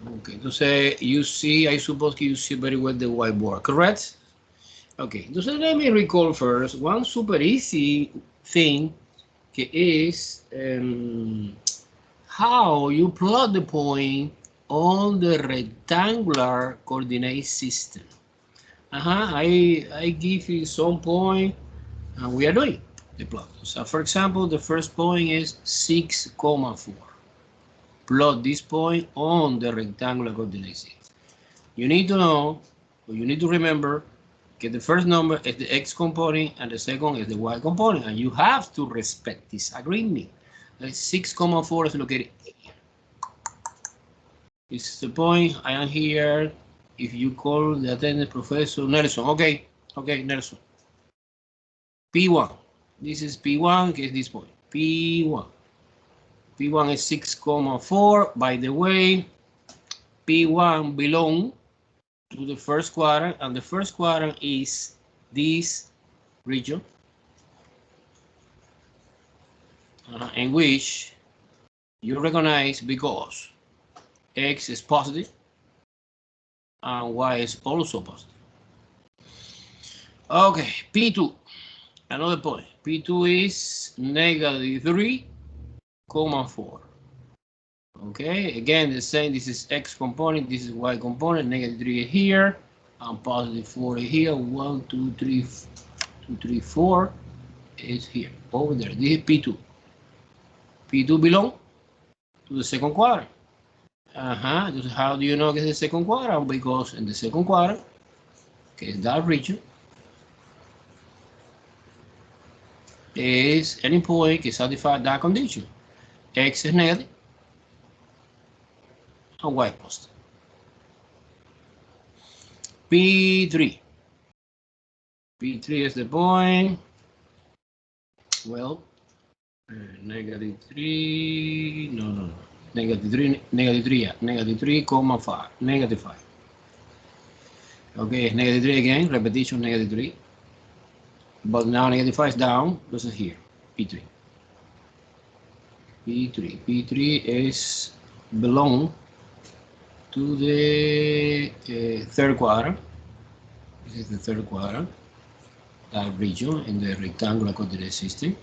Okay, entonces you see, I suppose you see very well the whiteboard, correct? Okay, entonces let me recall first one super easy thing que is how you plot the point on the rectangular coordinate system. I give you some point and we are doing the plot. So for example, the first point is 6,4. Plot this point on the rectangular coordinate system. You need to know, or you need to remember, that the first number is the x component and the second is the y component, and you have to respect this agreement. 6,4 is located here. This is the point. I am here. If you call the attendant Professor Nelson, okay, Nelson. P1. This is P1, que is this point. P1. P1 is 6,4. By the way, P1 belongs to the first quadrant, and the first quadrant is this region, in which you recognize because x is positive and y is also positive. Okay, P2, another point. P2 is negative 3,4. Okay, again the same. This is x component, this is y component. Negative 3 here and positive 4 here. 1, 2, 3, 2, 3, 4 is here over there. This is P2. P2 belongs to the second quadrant. How do you know it's the second quadrant? Because in the second quadrant, okay, that region is any point that satisfies that condition. X is negative and y positive. P3. P3 is the point. Well, negative 3. No. Negative 3, yeah. Negative 3,5. Negative 5. Okay, negative 3 again. Repetition, negative 3. But now negative 5 is down. This is here. P3. P3 is belong to the third quadrant. This is the third quadrant, that region in the rectangular coordinate system,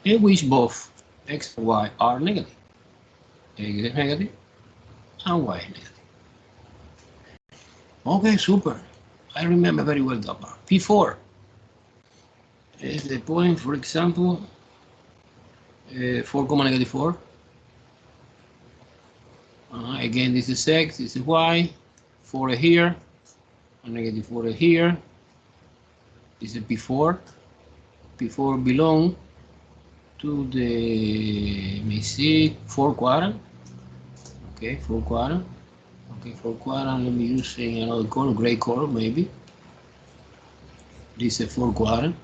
in which both x and y are negative. X is negative and y is negative. Okay, super. I remember very well that part. P4 is the point, for example, 4,-4. Again, this is x, this is y. 4 here, and negative 4 here. This is P4. P4 belong to the, let me see, 4 quadrant. Okay, 4 quadrant. Okay, 4 quadrant. Let me use another color, gray color maybe. This is 4 quadrant.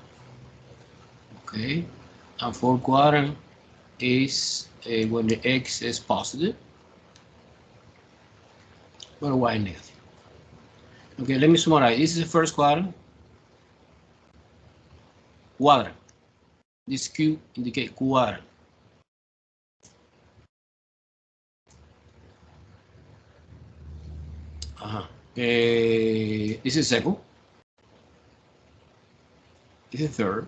Okay, and 4 quadrant is when the x is positive, when y negative. Okay, let me summarize. This is the first quadrant. Quadrant. This Q indicates quadrant. This is second. This is third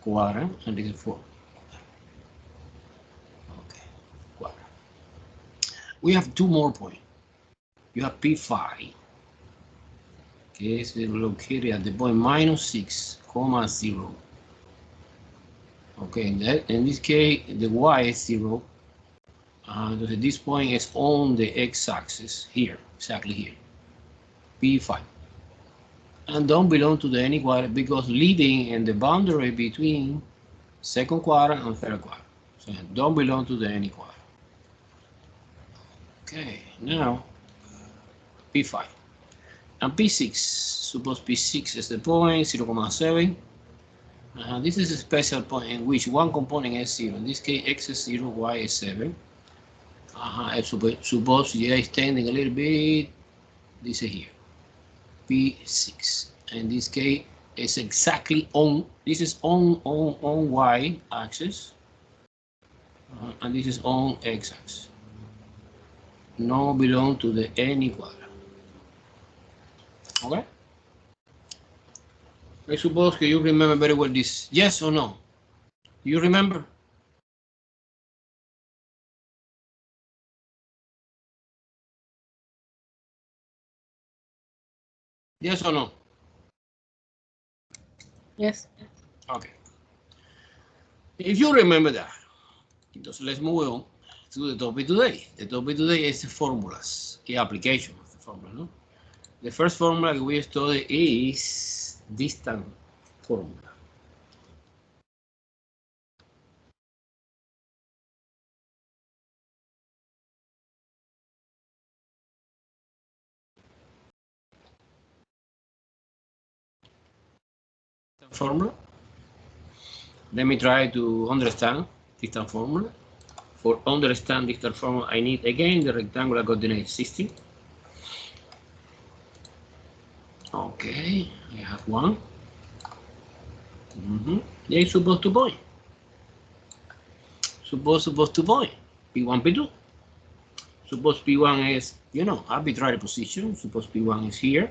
quadrant, and this is fourth. Okay, quadrant. We have 2 more points. You have P5. Okay, it's located at the point -6,0. Okay, in this case, the y is 0. This point is on the x-axis here, exactly here. P5. And don't belong to the any quadrant because leading in the boundary between second quadrant and third quadrant. So don't belong to the any quadrant. Okay, now P5. And P6, suppose P6 is the point 0,7. This is a special point in which one component is 0. In this case, x is 0, y is 7. I suppose y is extending a little bit. This is here. P6. In this case, it's exactly on. This is on y axis. And this is on x axis. no belong to the any quadrant. Okay? I suppose you remember very well this. Yes or no? You remember? Yes or no? Yes. Okay. If you remember that, so let's move on to the topic today. The topic today is the formulas, the application of the formula. No? The first formula we study is distance formula. Formula. Let me try to understand distance formula. For understand distance formula, I need again the rectangular coordinate system. Okay, I have one. They're supposed to point. Supposed to point. P1, P2. Suppose P1 is, arbitrary position. Suppose P1 is here.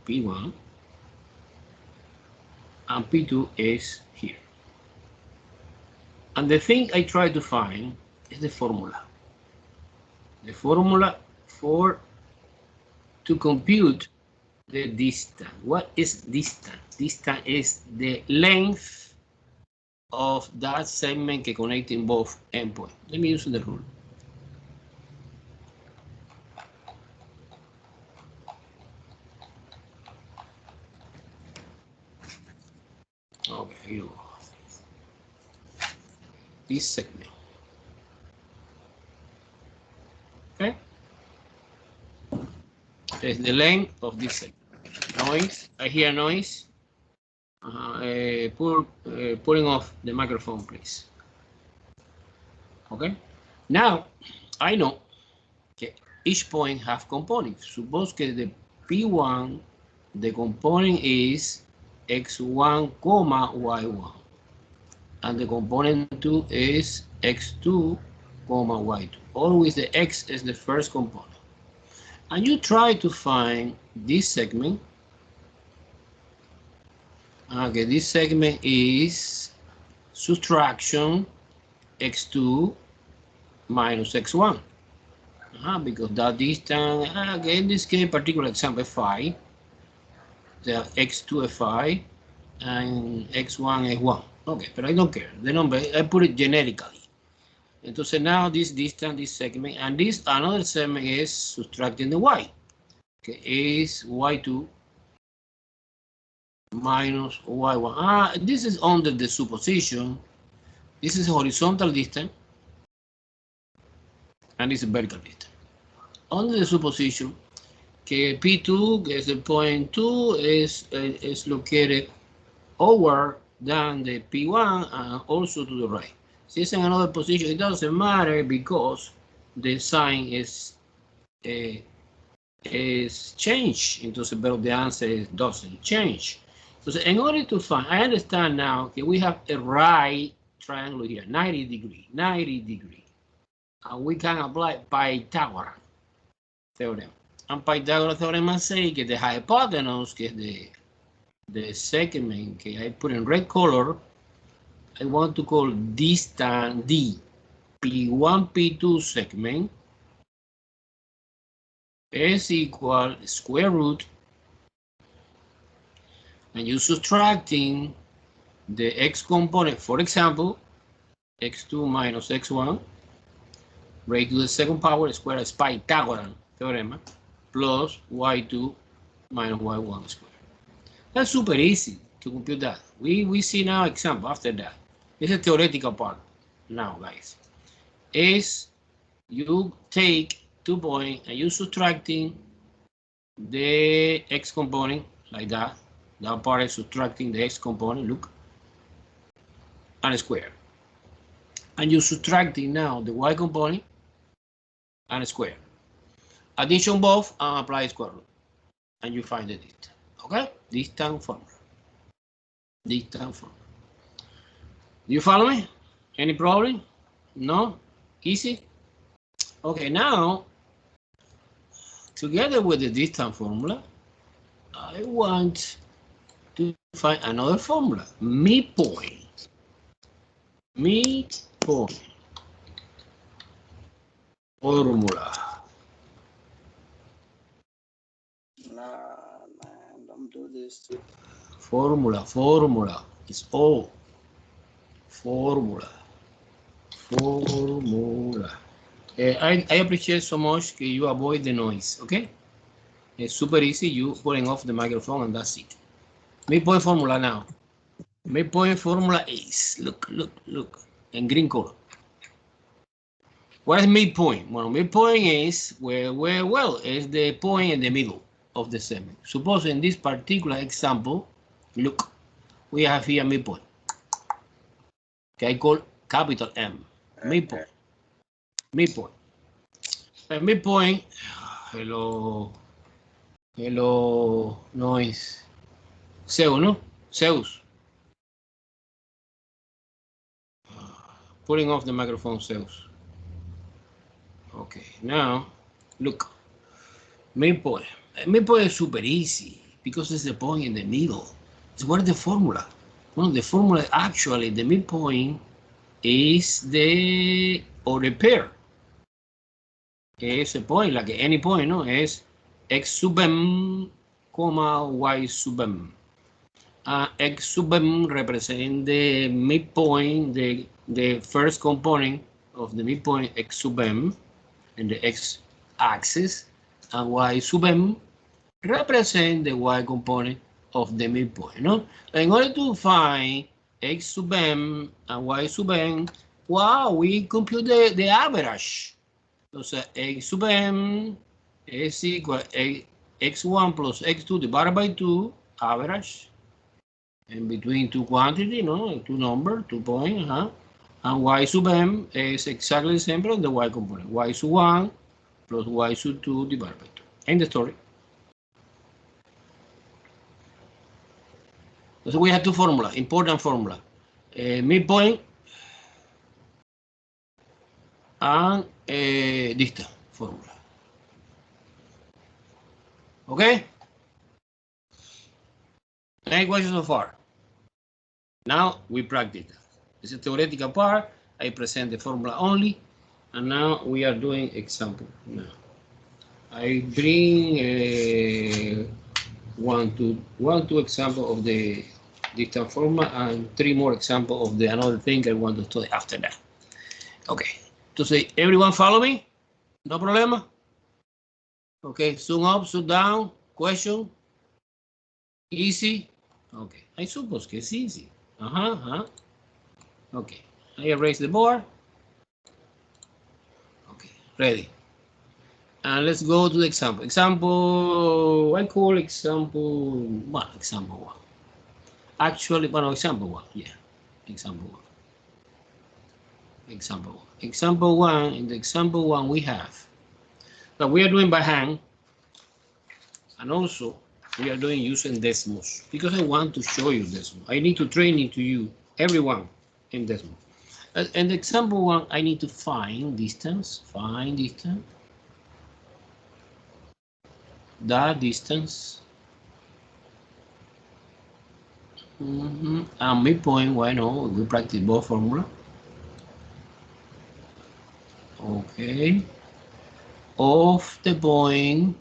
P1. And P2 is here. And the thing I try to find is the formula. The formula to compute the distance. What is distance? Distance is the length of that segment connecting both endpoints. Let me use the rule. Okay, here you go. This segment. Okay? It's the length of this segment. Noise. I hear noise. Pulling off the microphone, please. Okay? Now, I know that each point have components. Suppose that the P1, the component is x1, y1. And the component 2 is x2, y2. Always the x is the first component. And you try to find this segment. Okay, this segment is subtraction x2 minus x1. Because that distance, okay, in this case, particular example 5, the x2 is 5 and x1 is 1. Okay, but I don't care. The number, I put it generically. Entonces now this distance, this segment, and this another segment is subtracting the y. Okay, is y2 minus y1. This is under the supposition. This is horizontal distance, and this is vertical distance. Under the supposition que P2, que es el point 2, is located over than the P1 and also to the right. Si it's in another position, it doesn't matter because the sign is changed. Entonces, but the answer doesn't change. So in order to find, I understand now that we have a right triangle here, 90 degree. And we can apply Pythagoras theorem. And Pythagoras theorem says that the hypotenuse, que es the segment que I put in red color, I want to call distance D, P1, P2 segment is equal square root, and you subtracting the x component, for example, x2 minus x1, raised to the second power square is Pythagorean theorem, plus y2 minus y1 square. That's super easy to compute that. We see now example after that. It's a theoretical part now, guys. Is you take 2 points and you subtracting the x component like that. That part is subtracting the x component, look, and a square. And you subtracting now the y component and a square. Addition both and apply square root. And you find the distance. Okay? Distance formula. Distance formula. Do you follow me? Any problem? No? Easy? Okay, now together with the distance formula, I want to find another formula, midpoint. Midpoint formula. Nah, man, don't do this. Formula is O. Formula. I appreciate so much that you avoid the noise, okay? It's super easy, you putting off the microphone and that's it. Midpoint formula now. Midpoint formula is, look, in green color. What is midpoint? Well, midpoint is well, is the point in the middle of the segment. Suppose in this particular example, look, we have here midpoint. Okay, I call capital M. Midpoint. Midpoint. Midpoint. Hello, noise. Zeus, no? Zeus. Putting off the microphone, Zeus. Okay, now look. Midpoint. Midpoint is super easy because it's the point in the middle. So what is the formula? Well, the formula actually, the midpoint is the pair. Es a point, like any point, no? Es x sub m, y sub m. X sub m represents the midpoint, the first component of the midpoint x sub m and the x-axis, and y sub m represent the y component of the midpoint, no? In order to find x sub m and y sub m, wow, we compute the average. Entonces, x sub m is equal to x1 plus x2 divided by 2, average, and between two quantities, no? Two numbers, 2 points, and y sub m is exactly the same from the y component. Y sub 1 plus y sub 2 divided by 2. End the story. So we have two formulas, important formula. Midpoint and distance formula. Okay? Any questions so far? Now we practice that. This is the theoretical part. I present the formula only, and now we are doing example. Now I bring one, two example of the distance formula and 3 more examples of the another thing I want to study after that. Okay. To say everyone follow me? No problema? Okay, zoom up, zoom down, question? Easy? Okay, I suppose it's easy. Okay, I erase the board. Okay, ready. And let's go to the example. Example, I call example 1, example 1. Actually, well, example 1, yeah, example 1. Example 1. Example 1, in the example 1 we have that we are doing by hand, and also we are doing using decimals because I want to show you decimals. I need to train it to you, everyone, in decimals. In the example 1, I need to find distance, that distance, and midpoint. Why not? We practice both formula. Okay, of the point,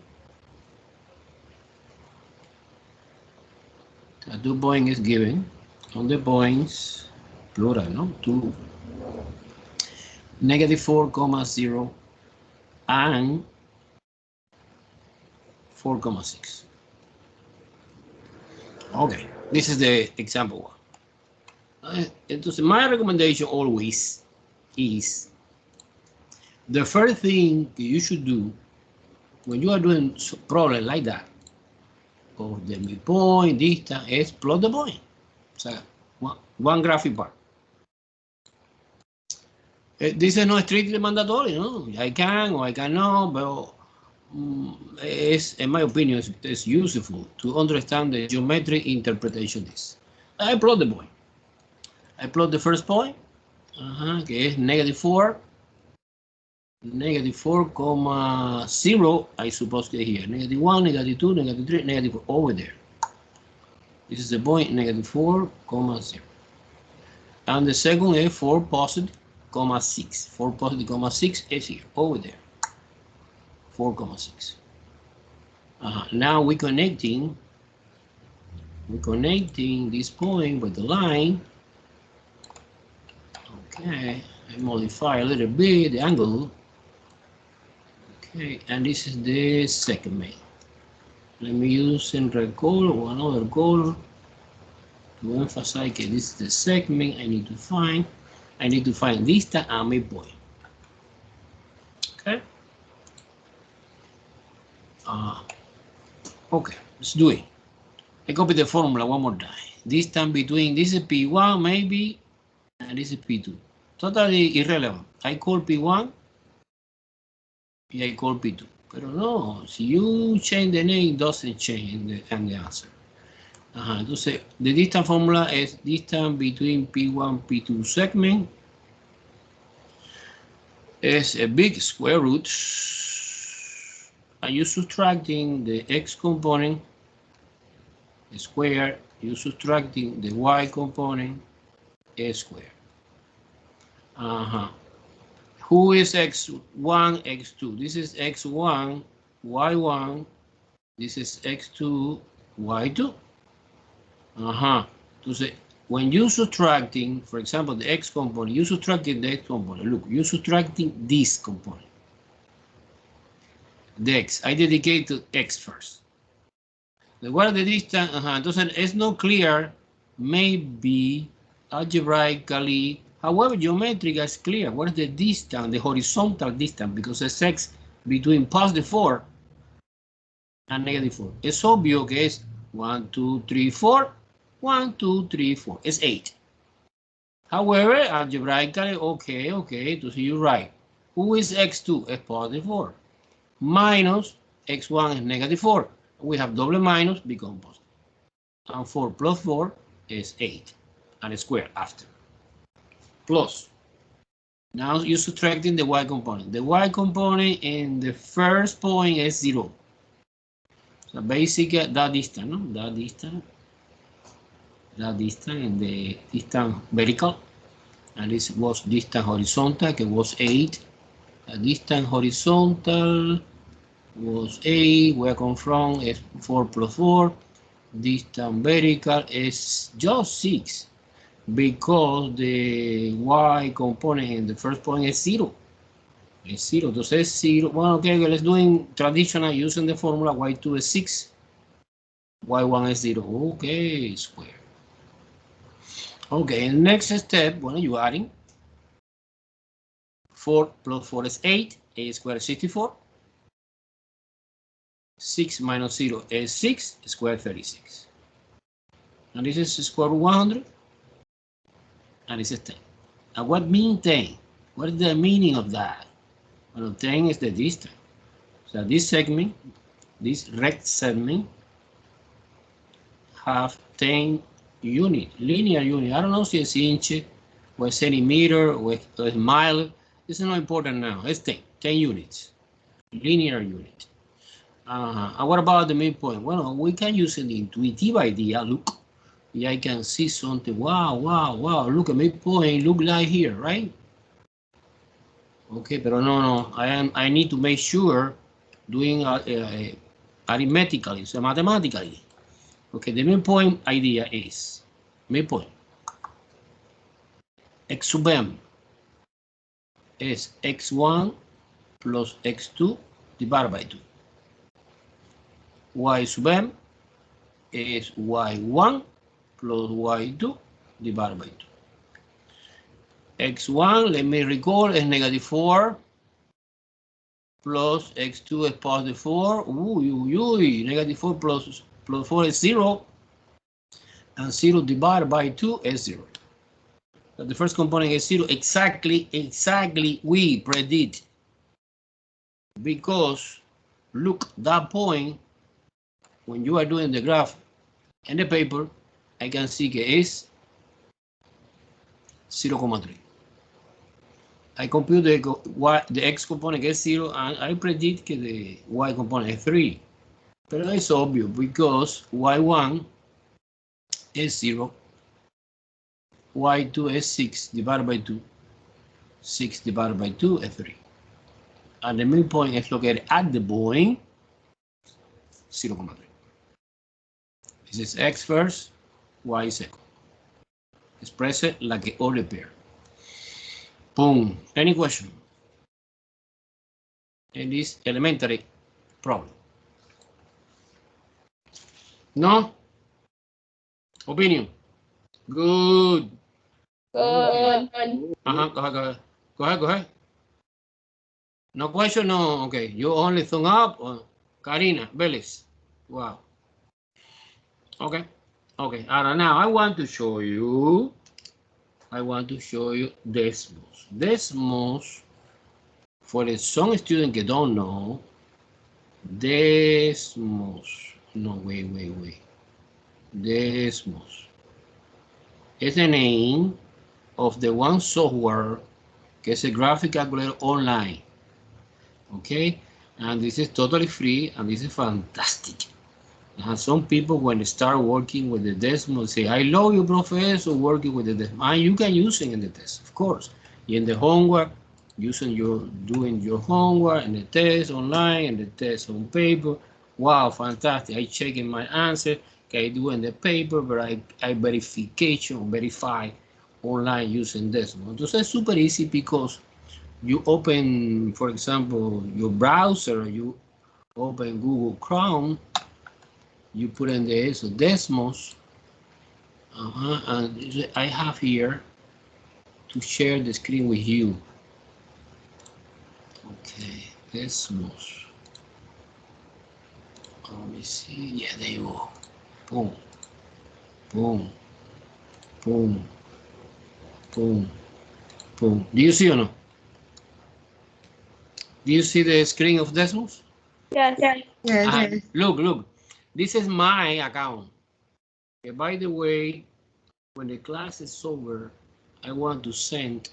the 2 point is given, on the points, plural, no? 2, -4,0, and 4,6. Okay, this is the example 1. Entonces, my recommendation always is the first thing you should do when you are doing a problem like that, of the midpoint, distance, is plot the point. So, one graphic part. This is not strictly mandatory, no? I can or I cannot, but it's, in my opinion, it's useful to understand the geometric interpretation of this. I plot the point. I plot the first point, que es -4, Negative 4,0, I suppose que here. Negative 1, negative 2, negative 3, negative 4, over there. This is the point, negative 4,0. And the second is 4 positive, 6. 4 positive, 6 is here, over there. 4,6. Now we're connecting this point with the line. Okay, I modify a little bit the angle. Okay, and this is the segment. Let me use in red color or another color to emphasize that this is the segment I need to find. I need to find distance and midpoint. Okay. Okay, let's do it. I copy the formula one more time. Distance between, this is P1 maybe, and this is P2. Totally irrelevant. I call P1 y I call P2. Pero no, si you change the name, it doesn't change the answer. Entonces, the distance formula is distance between P1 P2 segment is a big square root. And you subtracting the x component square, you subtracting the y component square. Who is x1, x2? This is x1, y1. This is x2, y2. Entonces, when you subtracting, for example, the x component, you subtracting the x component. Look, you subtracting this component. The x. I dedicate to x first. What are the distance? Entonces, it's not clear. Maybe algebraically. However, geometric is clear. What is the distance, the horizontal distance? Because it's x between positive 4 and negative 4. It's obvious que es 1, 2, 3, 4. 1, 2, 3, 4. It's 8. However, algebraically, okay. Entonces you're right. Who is x2? It's positive 4. Minus x1 is negative 4. We have double minus, become positive. And 4 plus 4 is 8. And a square after. Plus. Now you're subtracting the y component. The y component in the first point is 0. So basically that distance, no? That distance in the distance vertical. And this was distance horizontal, que was 8. The distance horizontal was 8. Where I come from is 4 plus 4. Distance vertical is just 6. Because the y component in the first point is 0. It's 0. Entonces 0. Well, okay, let's do in traditional using the formula. Y2 is 6. Y1 is 0. Okay, square. Okay, next step, bueno, you're adding. 4 plus 4 is 8. A squared is 64. 6 minus 0 is 6. Square 36. And this is square root 100. And this is 10. And what means 10? What is the meaning of that? Well, 10 is the distance. So this segment, this rect segment, have 10 units, linear unit. I don't know if it's inch, or centimeter, or mile. This is not important now. It's 10 units, linear unit. And what about the midpoint? Well, we can use an intuitive idea. Look. Yeah, I can see something. Wow. Look at midpoint. Look like here, right? Okay, but no. I need to make sure doing arithmetically, so mathematically. Okay, the midpoint idea is midpoint. X sub m is x1 plus x2 divided by 2. Y sub m is y1 plus y2 divided by 2. X1, let me recall, is negative 4 plus x2 is positive 4. Negative 4 plus 4 is 0. And 0 divided by 2 is 0. So the first component is 0. Exactly we predict. Because look, that point, when you are doing the graph in the paper, I can see que is 0,3. I compute the x component is 0, and I predict that the y component is 3. But it's obvious because y1 is 0, y2 is 6 divided by 2, 6 divided by 2 is 3. And the midpoint is located at the point 0,3. This is x first, y second. Express it like an ordered pair. Boom. Any question? In this elementary problem? No? Opinion? Good. Good. Go ahead. No question? No. Okay. You only thumb up? Or Karina, Vélez. Wow. Okay. Now I want to show you Desmos. Desmos, for some students that don't know, Desmos. No, wait. Desmos is the name of the one software que is a graphic calculator online. Okay? And this is totally free, and this is fantastic. And some people, when they start working with the Desmos, say, I love you, professor, working with the Desmos. And you can use it in the test, of course. In the homework, doing your homework, and the test online, and the test on paper. Wow, fantastic. I checking my answer. Okay, I do in the paper, but I verify online using Desmos. So it's super easy because you open, for example, your browser, you open Google Chrome, you put in the Desmos, and I have here to share the screen with you. Okay, Desmos. Let me see. Yeah, there you go. Boom, boom, boom, boom, boom. Do you see or no? Do you see the screen of Desmos? Yes. Look. This is my account. Okay, by the way, when the class is over, I want to send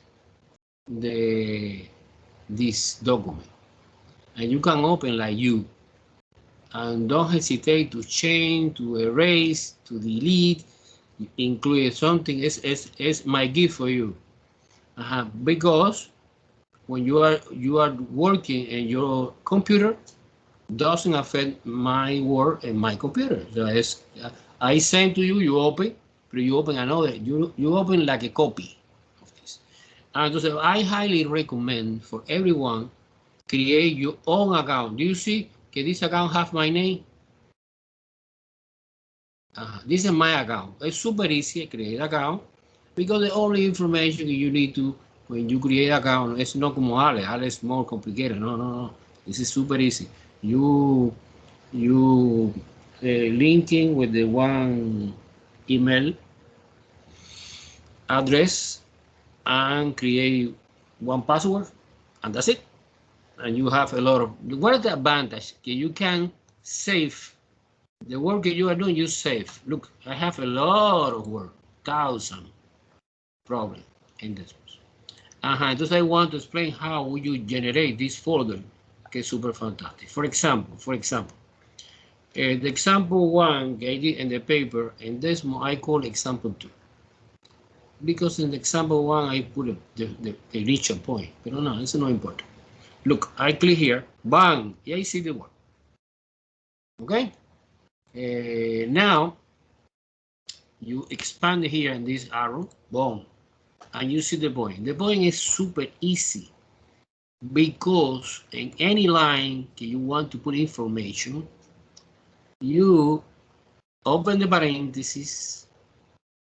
this document. And you can open like you. And don't hesitate to change, to erase, to delete, include something. It's my gift for you. Because when you are working in your computer, doesn't affect my work and my computer. So I send to you, you open, but you open another, you open like a copy of this. And so I highly recommend for everyone, create your own account. Do you see that this account have my name? This is my account. It's super easy to create account because the only information you need to, when you create account, it's not como Ale. Ale is more complicated. No. This is super easy. You linking with the one email address and create one password, and that's it. And you have a lot of, what is the advantage? You can save the work that you are doing, you save. Look, I have a lot of work, 1,000 probably in this. Just I want to explain how you generate this folder. Okay, super fantastic. For example, the example 1 I did in the paper, and this I call example 2. Because in the example 1 I put the initial point, but no, it's not important. Look, I click here, bang, I see the work. Okay? Now, you expand here in this arrow, boom, and you see the point. The point is super easy because in any line that you want to put information, you open the parentheses,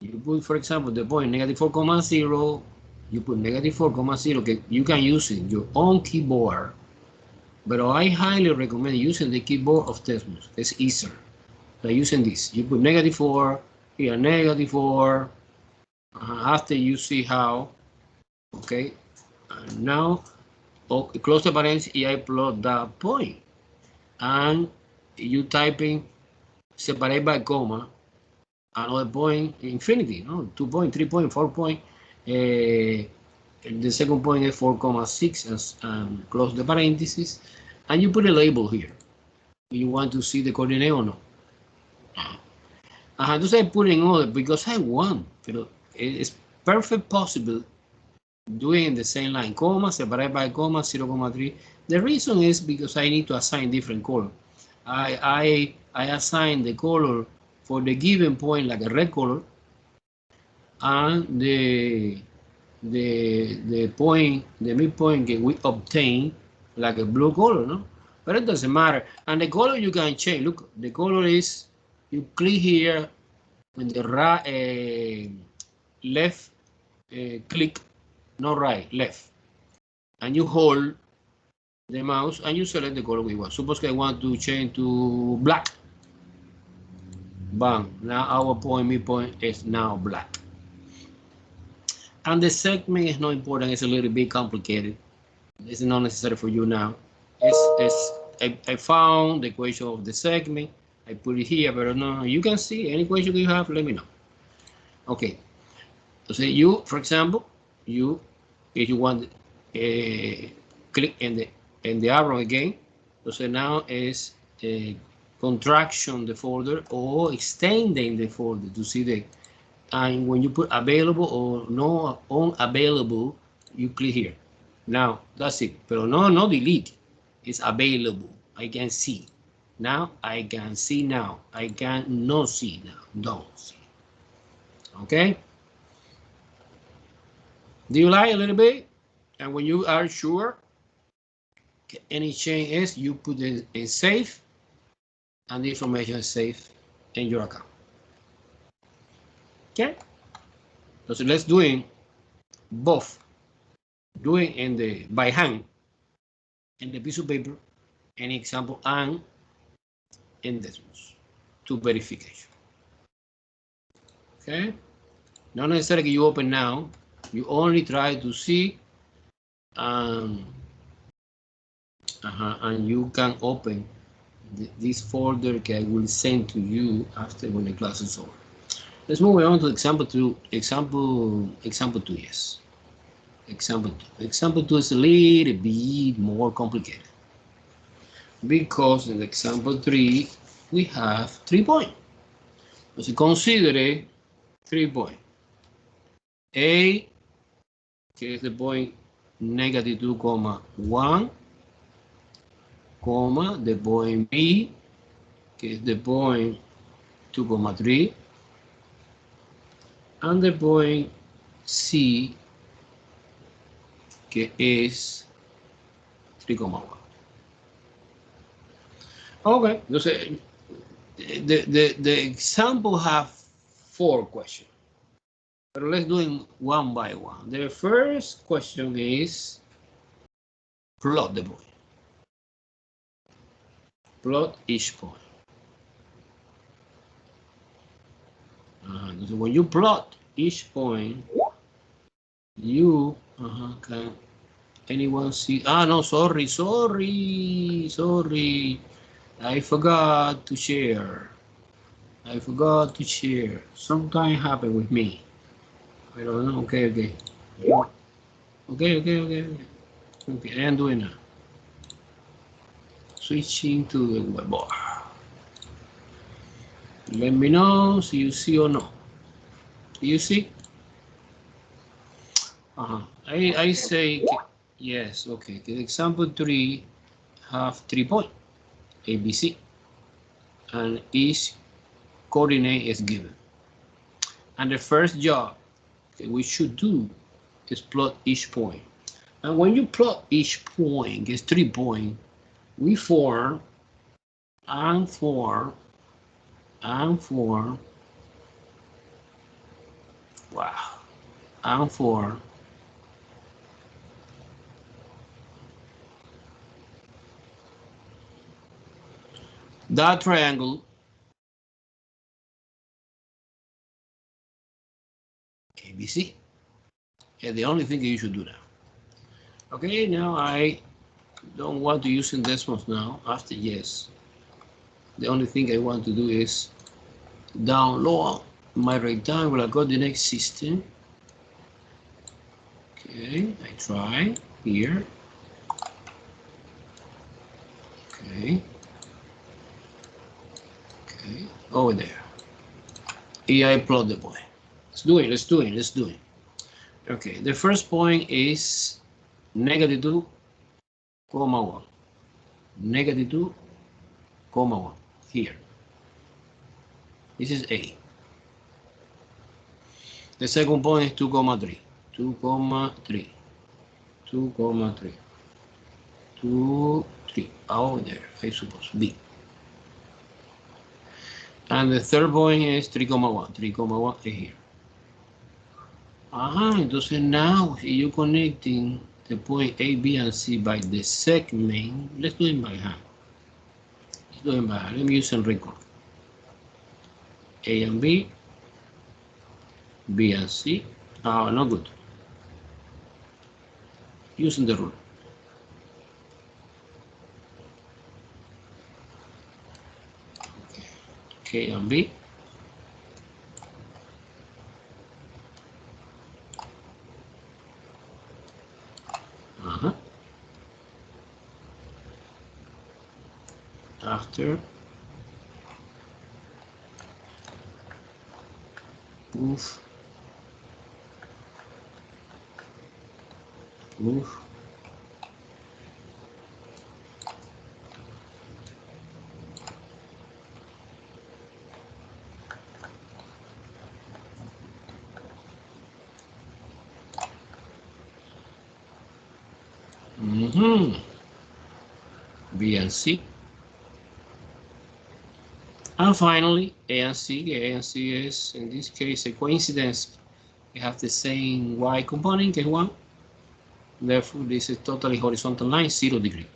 you put, for example, the point -4,0, you put -4,0, okay, you can use it in your own keyboard, but I highly recommend using the keyboard of Desmos. It's easier. So using this, you put -4, here -4, after you see how, okay, and now close the parentheses, I plot that point, and you typing separate by comma, another point, infinity, no, 2 point, 3 point, 4 point, The second point is 4,6 and close the parentheses, and you put a label here. You want to see the coordinate or no? Entonces I put in order because I want, pero it's perfect possible doing in the same line, comma, separated by comma, 0,3. The reason is because I need to assign different color. I assign the color for the given point like a red color, and the point, the midpoint that we obtain like a blue color, no? But it doesn't matter. And the color you can change. Look, the color is, you click here in the right, left click, not right, left, and you hold the mouse and you select the color we want. Suppose I want to change to black. Bang, now our point, midpoint is now black. And the segment is not important, it's a little bit complicated. It's not necessary for you now. I found the equation of the segment, I put it here, but no, you can see any question you have, let me know. Okay, so you, for example, if you want, click in the arrow again. So now is a contraction the folder or extending the folder to see the, and when you put available or no unavailable, you click here. Now that's it. But no delete. It's available. I can see. Now I can see now. I can not see now. Don't see. Okay. Do you like a little bit? And when you are sure any change is, you put it in save, and the information is saved in your account. Okay. So let's do it both. Do it in the by hand in the piece of paper, any example, and in Desmos to verification. Okay. Not necessarily you open now. You only try to see, and you can open this folder that I will send to you after when the class is over. Let's move on to example 2. Example 2, yes. Example 2. Example 2 is a little bit more complicated because in example 3 we have 3 points. So consider 3 points. A, que is the point negative 2,1, comma, the point B, que is the point 2,3, and the point C, que is 3,1. Okay, entonces the example have 4 questions. But let's do it one by one. The first question is plot the point. Plot each point. So when you plot each point, you can anyone see? No, sorry. I forgot to share. Sometimes happen with me. I don't know. Okay. Okay, I am doing now. Switching to the whiteboard. Let me know if you see or no. Do you see? I say yes. Okay. The example 3 have 3 points, A, B, C, and each coordinate is given. And the first job we should do is plot each point. And when you plot each point, it's 3 points, we form and form that triangle ABC. Yeah, the only thing that you should do now. Okay, now I don't want to use in Desmos now. After yes, the only thing I want to do is download my rectangular coordinate system. Okay, I try here. Okay. Okay, over there. Here I plot the point. Let's do it, let's do it, let's do it. Okay, the first point is -2, 1. -2, 1. Here. This is A. The second point is 2,3. 2,3. 2,3. 2, 3. Over there, I suppose. B. And the third point is 3,1. 3,1 is here. Entonces now if you're connecting the point A, B, and C by the segment, let's do it by hand. Let's do it by hand. Let me use a record. A and B, B and C. Oh, no good. Using the rule. Okay, A and B. After move, move, B and C. And finally, A and C. A and C is, in this case, a coincidence. We have the same Y component, que es 1. Therefore, this is totally horizontal line, 0 degree.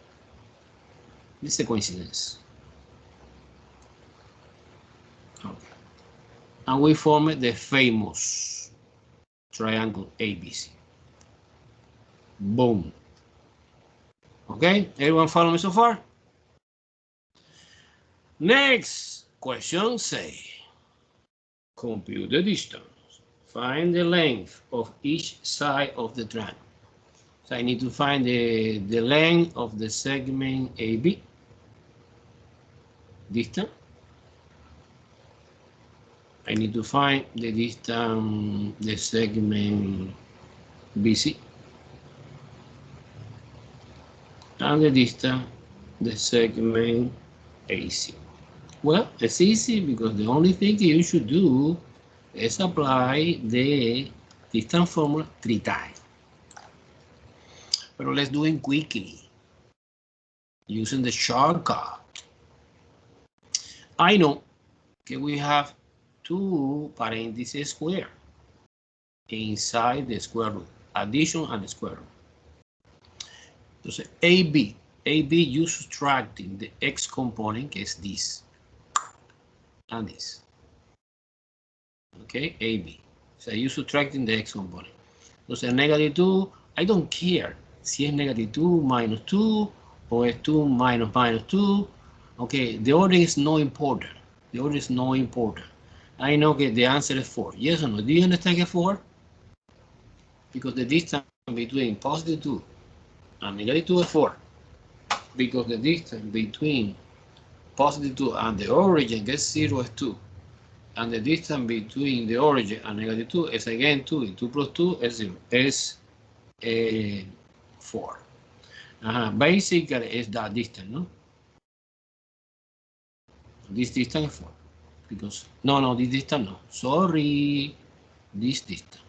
This is a coincidence. Okay. And we form the famous triangle ABC. Boom. Okay, everyone follow me so far? Next question say, compute the distance. Find the length of each side of the triangle. So I need to find the length of the segment AB. Distance. I need to find the distance, the segment BC. And the distance, the segment AC. Well, it's easy because the only thing you should do is apply the distance formula 3 times. But let's do it quickly using the shortcut. I know that we have 2 parentheses square inside the square root, addition and square root. Entonces, AB, you subtracting the x component, que es this, and this. Okay, AB. So you subtracting the x component. Entonces, -2, I don't care si es -2 minus 2 or es 2 minus 2. Okay, the order is not important. The order is not important. I know that the answer is 4. Yes or no? Do you understand que 4? Because the distance between +2 and -2 is 4. Because the distance between +2 and the origin gets 0 is 2. And the distance between the origin and -2 is again 2. And 2 plus 2 is 0. Is 4. Basically, it's that distance, no? This distance is 4. Because, no, this distance no. Sorry. This distance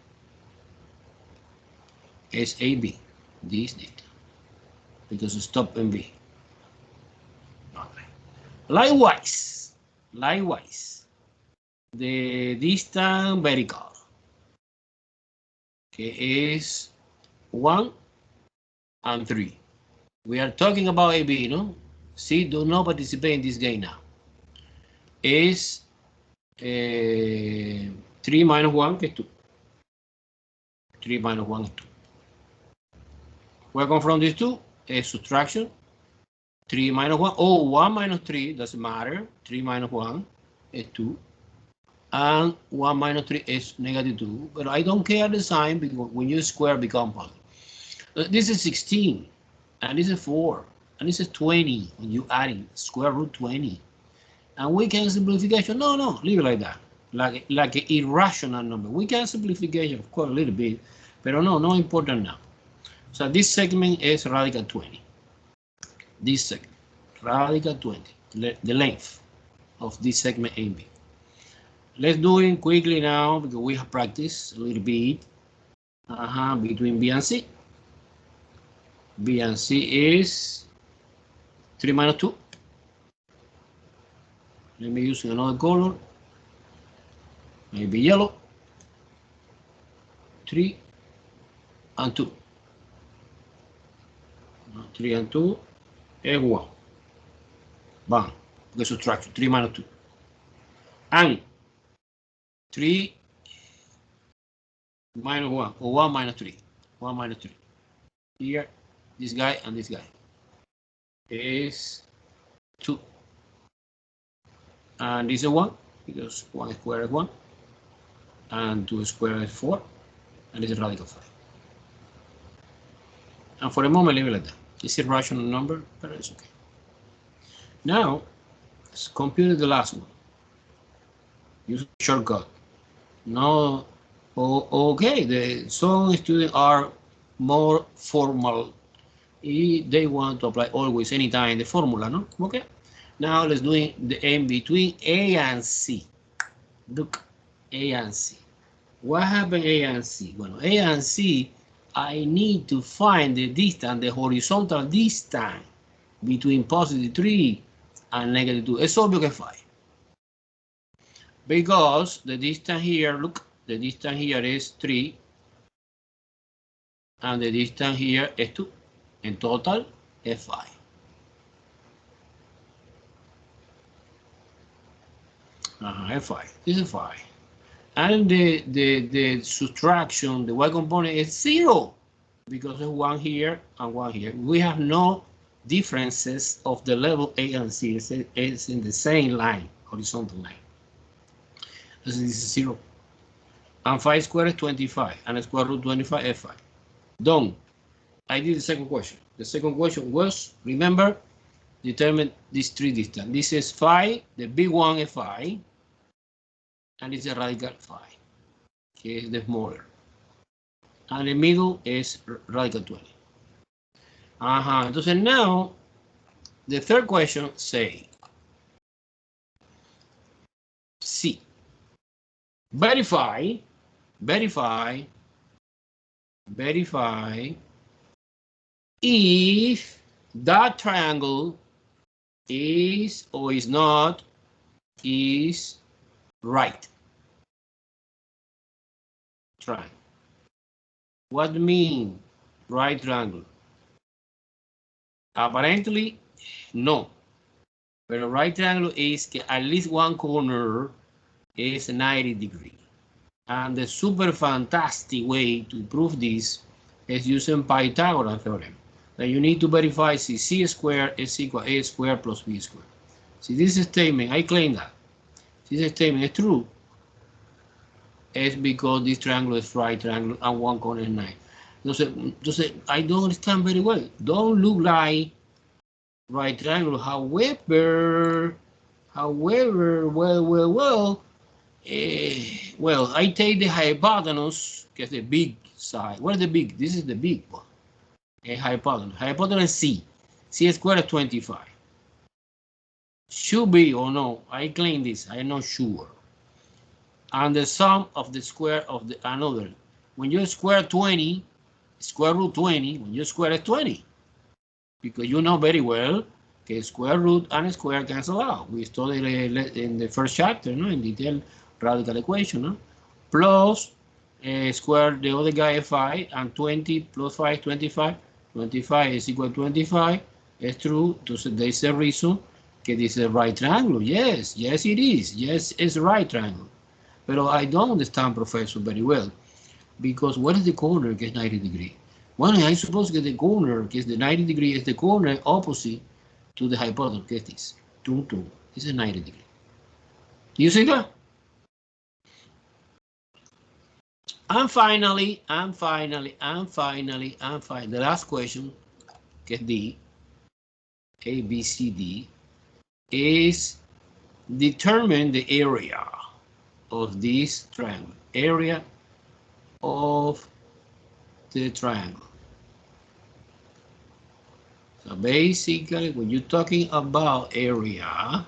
is AB. This distance. Because it's stop in B. Okay. Likewise, the distance vertical, okay, is 1 and 3. We are talking about AB, no? See, do not participate in this game now. Is 3 minus 1, que es 2. 3 minus 1 is 2. Where come from these two? Is subtraction. 3 minus 1. Oh, 1 minus 3 doesn't matter. 3 minus 1 is 2. and 1 minus 3 is negative 2. But I don't care the sign because when you square become positive. This is 16, and this is 4, and this is 20 when you add in square root 20. And we can simplification. No, leave it like that. Like an irrational number. We can simplification, of course, a little bit, but no important now. So this segment is radical 20. This segment, radical 20, the length of this segment AB. Let's do it quickly now because we have practiced a little bit between B and C. B and C is 3 minus 2. Let me use another color. Maybe yellow. 3 and 2. 3 and 2 is 1. Bam. The subtraction. 3 minus 2. And 3 minus 1, or 1 minus 3. 1 minus 3. Here, this guy and this guy is 2. And this is 1, because 1 squared is 1. And 2 squared is 4. And this is radical 5. And for a moment, leave it like that. It's a rational number, but it's okay. Now, let's compute the last one. Use a shortcut. Now, okay, some students are more formal. They want to apply always, anytime, the formula, no? Okay. Now let's do the M between A and C. Look, A and C. What happened A and C? Well, A and C, I need to find the distance, the horizontal distance between positive 3 and negative 2. It's obvious que 5. Because the distance here, look, the distance here is 3 and the distance here is 2. In total, is 5. F5. This is 5. And the subtraction, the y component is 0 because of 1 here and 1 here. We have no differences of the level A and C. It's in the same line, horizontal line. This is 0. And 5 squared is 25, and square root 25 is 5. Done. I did the second question. The second question was, remember, determine these 3 distance. This is 5, the big one is 5, and it's a radical 5. Okay, it's the smaller. And the middle is radical 20. Entonces now, the third question say, C. Verify if that triangle is or is not is right triangle. What mean right triangle? Apparently no, but a right triangle is at least one corner is 90 degrees. And the super fantastic way to prove this is using Pythagorean theorem. That you need to verify si c squared is equal to a squared plus b squared. See, this statement, I claim that. This statement is true. It's because this triangle is right triangle and one corner is 9. Entonces, I don't understand very well. Don't look like right triangle. However, well, I take the hypotenuse, que is the big side. What is the big? This is the big one. A hypotenuse. Hypotenuse C. C squared is 25. Should be or no? I claim this. I'm not sure. And the sum of the square of the another. When you square 20, square root 20, when you square it 20. Because you know very well that square root and square cancel out. We studied in the first chapter, no, in detail radical equation, no? Plus square the other guy is 5 and 20 plus 5 25. 25 is equal to 25. It's true. So there's a reason that this is a right triangle. Yes, it is. Yes, it's a right triangle. But I don't understand, Professor, very well. Because what is the corner that is 90 degrees? Well, I suppose that the corner that is the 90 degrees is the corner opposite to the hypotenuse. Get this. 2, 2. This is 90 degrees. You see that? And finally, the last question, que es D, A, B, C, D, is determine the area of this triangle. Area of the triangle. So basically, when you're talking about area,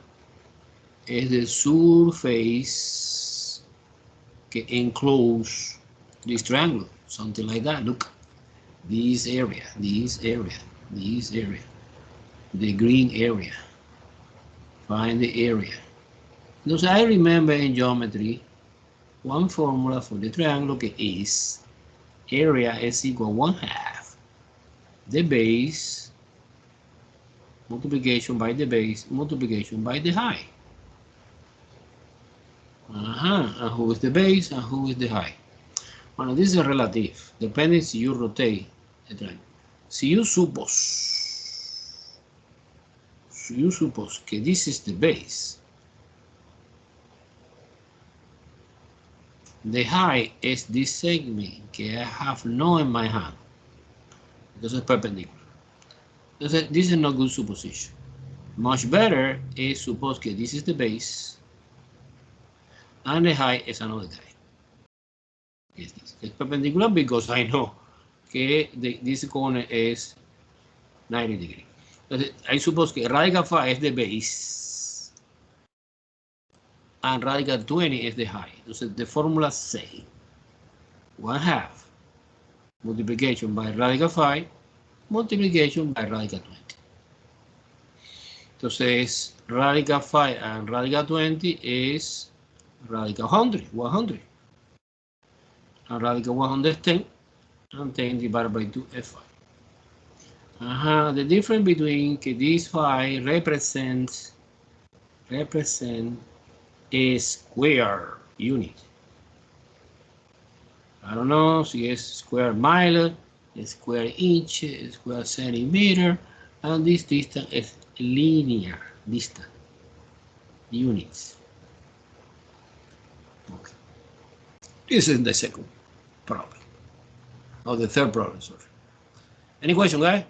is the surface que enclose this triangle, something like that. Look, this area, the green area. Find the area. Because I remember in geometry, one formula for the triangle is area is equal 1/2 the base multiplication by the base multiplication by the height. And who is the base and who is the height? Well, this is relative, depending si you rotate the triangle. Si you suppose que this is the base, the height is this segment que I have now in my hand, because it's perpendicular. This is not good supposition. Much better is suppose que this is the base and the height is another guy. It's perpendicular because I know que this corner is 90 degrees. Entonces, I suppose que radical 5 is the base and radical 20 is the height. Entonces, the formula say 1/2 multiplication by radical 5 multiplication by radical 20. Entonces, radical 5 and radical 20 is radical 100. And radical 100 is 10, and 10 divided by 2 is 5. The difference between these 5 represents a square unit. I don't know si es square mile, square inch, square centimeter, and this distance is linear distance units. Okay. This is the second problem, or the third problem, sorry. Any question, guys?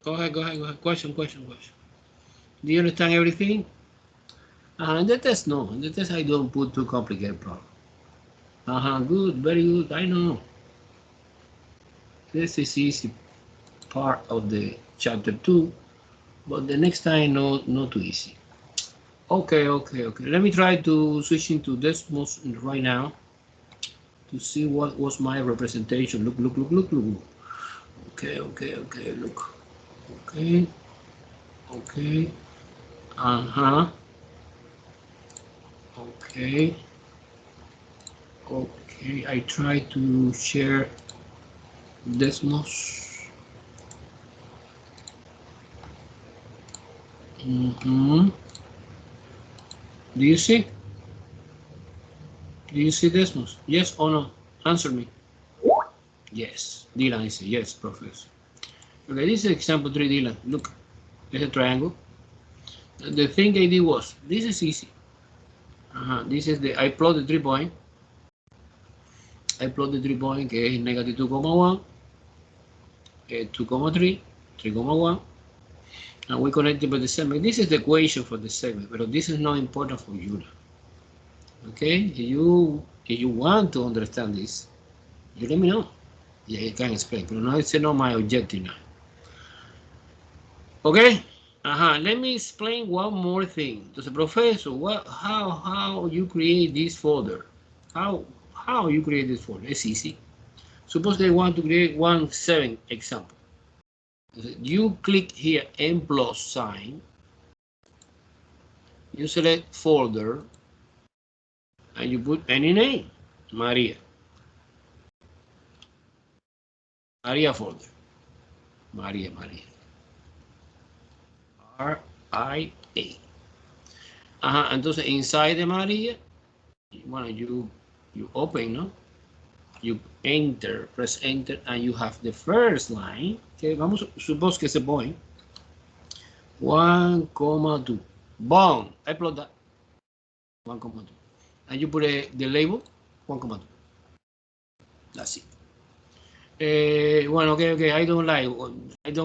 Go ahead. Question. Do you understand everything? In the test, no. In the test, I don't put too complicated problem. Good, very good. I know. This is easy part of the chapter 2, but the next time, not too easy. Okay. Let me try to switch into Desmos right now to see what was my representation. Look. Okay, look. Okay. Okay, I try to share Desmos. Do you see? Do you see Desmos? Yes or no? Answer me. Yes. Dylan is yes, professor. Okay, this is example 3, Dylan. Look, there's a triangle. The thing I did was, this is easy. This is I plot the 3 point. I plot the 3 point, que es negative 2,1, 2,3, 3,1, and we connect it with the segment. This is the equation for the segment, but this is not important for you now. Okay, if you want to understand this, you let me know. Yeah, you can explain, but no, it's not my objective now. Okay. Let me explain one more thing. Entonces, professor, how you create this folder? How you create this folder? It's easy. Suppose they want to create 1/7 example. You click here n plus sign. You select folder, and you put any name, Maria folder, Maria. RIA. Entonces, inside the Maria, you open, no? You enter, press enter, and you have the first line. Okay, suppose que it's a point. 1,2. Boom. I plot that. 1,2. And you put the label 1,2. That's it. Well, okay. I don't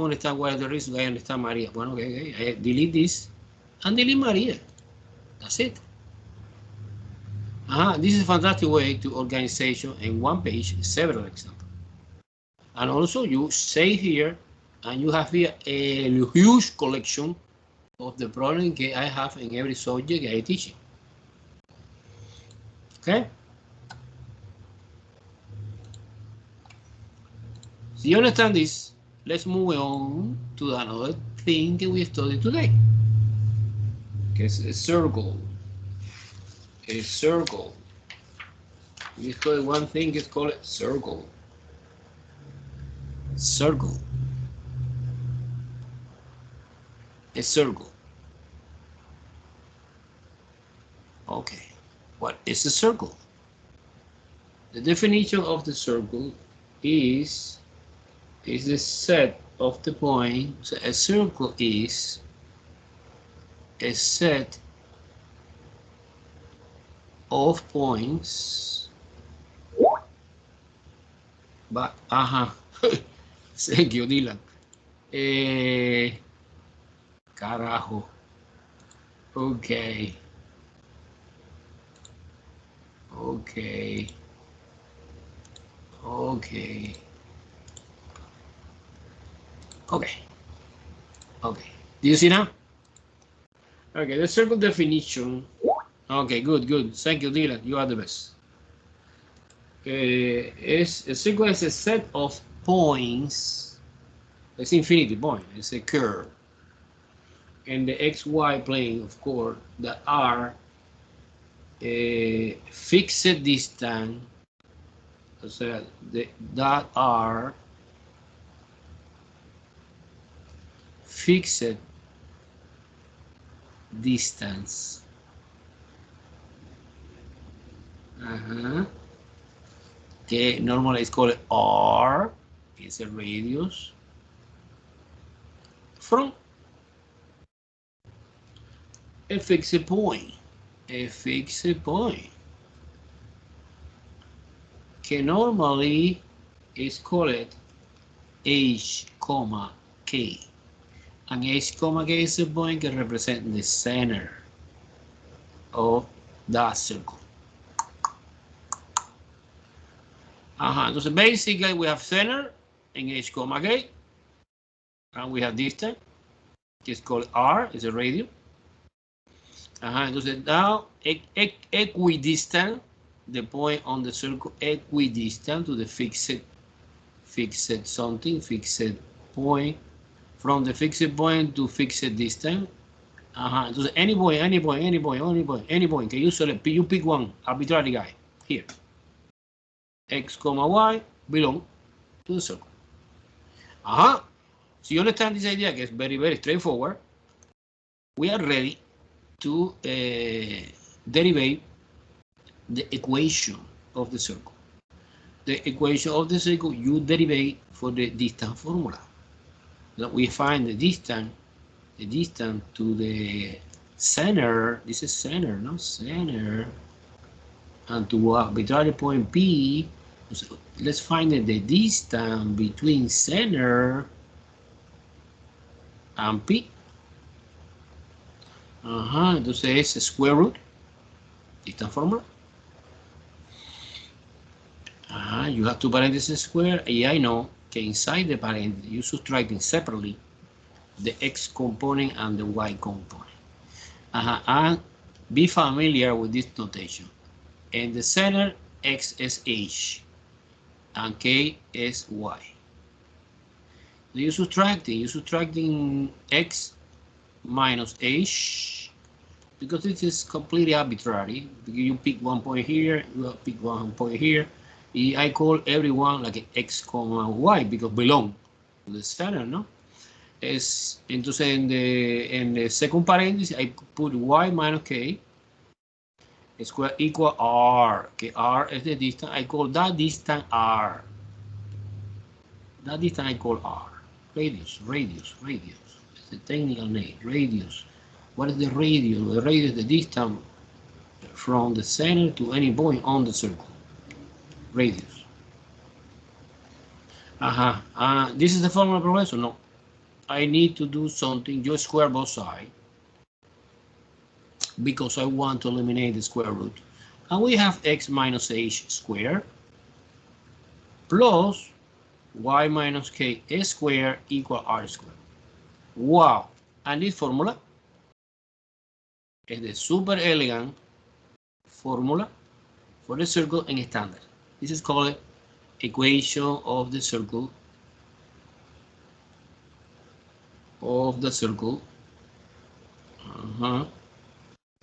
understand what the reason. I understand Maria. Well, okay. I delete this and delete Maria. That's it. This is a fantastic way to organization in one page, several examples. And also you save here, and you have here a huge collection of the problem that I have in every subject I teach. Okay? So you understand this, let's move on to another thing that we studied today. Okay, it's a circle. A circle. We studied one thing, it's called a circle. Circle. A circle. Okay, what is a circle? The definition of the circle is the set of the points. A circle is a set of points. But thank you, Dylan. Carajo. Okay. Okay. Do you see now? Okay, the circle definition. Okay, good. Thank you, Dylan. You are the best. A circle is a set of points. It's infinity point. It's a curve. And the XY plane, of course, that are a fixed distance. So that are fixed distance. Okay, normally it's called R. It's a radius from a fixed point. Okay, normally is called H, K. And H, K is a point that represents the center of that circle. So basically we have center in H, K, and we have distance, it's called R, is a radius. Entonces now equidistant, the point on the circle equidistant to the fixed point, from the fixed point to fixed distance. Entonces any point, can you select, you pick one arbitrary guy here. X, Y belong to the circle. So you understand this idea, que is very straightforward. We are ready to derive the equation of the circle. The equation of the circle you derive for the distance formula. That we find the distance to the center. This is center, no? Center. And to arbitrary point P. So let's find the distance between center and P. Entonces es square root, distance formula. You have two parentheses square, and I know that inside the parentheses you subtracting separately the X component and the Y component. And be familiar with this notation. In the center, X is H and K is Y. You're subtracting X minus H, because this is completely arbitrary. You pick one point here, you pick one point here. I call everyone like X, Y because belong to the center, no? Entonces en the second parenthesis I put Y minus K square equal R, que R is the distance. I call that distance R. That distance I call R. Radius. It's the technical name, radius. What is the radius? The radius is the distance from the center to any point on the circle. Radius. This is the formula, professor? No. I need to do something. You square both sides because I want to eliminate the square root. And we have x minus h squared plus y minus k squared equal r squared. Wow. And this formula is the super elegant formula for the circle in standard. This is called equation of the circle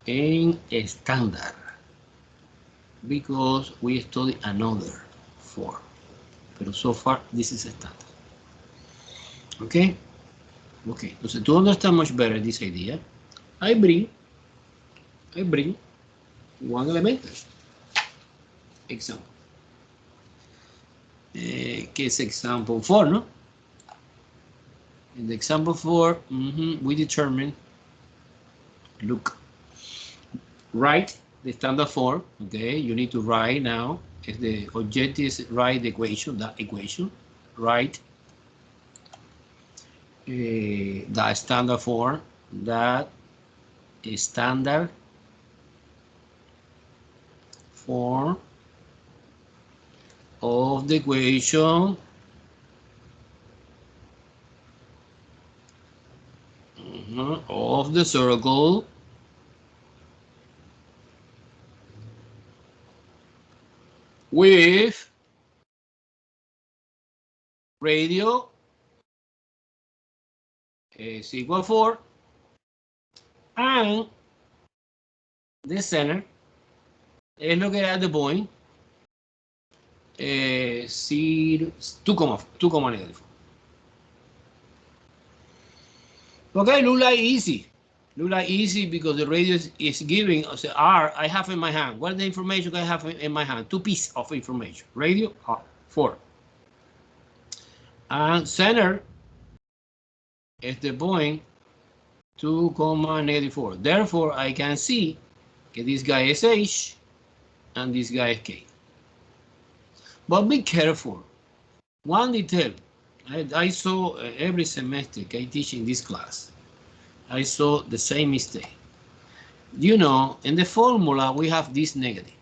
in standard, because we study another form, but so far this is a standard. Okay. So to understand much better this idea, I bring one elemental example, que es example 4, no? In the example 4, we determine, look, write the standard form. Okay, you need to write now. If the objective is write the equation, that equation, write the standard form, that is standard form of the equation of the circle with radius is equal 4 and the center is located at the point 2, negative. Okay, look like easy. Look like easy because the radius is giving us r. I have in my hand. What is the information I have in my hand? 2 pieces of information. Radius 4. And center is the point 2, negative 4. Therefore, I can see that this guy is h and this guy is k. But be careful. One detail. I saw every semester I teach in this class. I saw the same mistake. You know, in the formula we have this negative.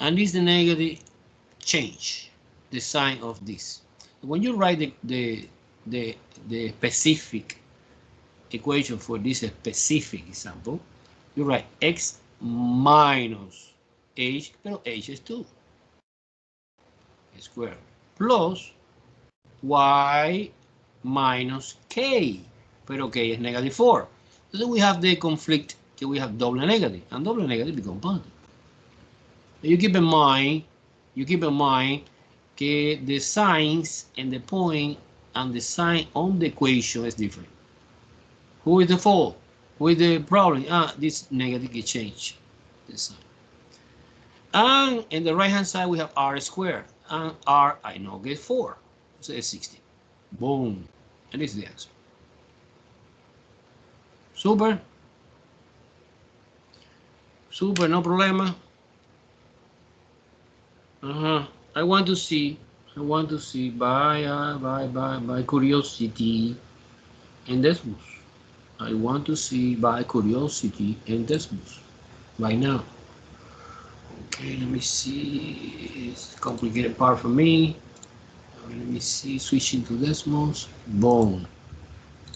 And this negative change the sign of this. When you write the specific equation for this specific example, you write x minus h, pero h is 2 squared, plus y minus k, pero k is negative 4. So we have the conflict that we have double negative, and double negative become positive. You keep in mind that the signs and the point and the sign on the equation is different. Who is the fault? Who is the problem? This negative can change the sign. And in the right hand side we have r squared, and r I know get 4, so it's 16. Boom, and this is the answer. Super, no problema. I want to see by curiosity in Desmos. I want to see by curiosity in Desmos right now. Okay, let me see. It's a complicated part for me. Let me see. Switching to Desmos. Boom.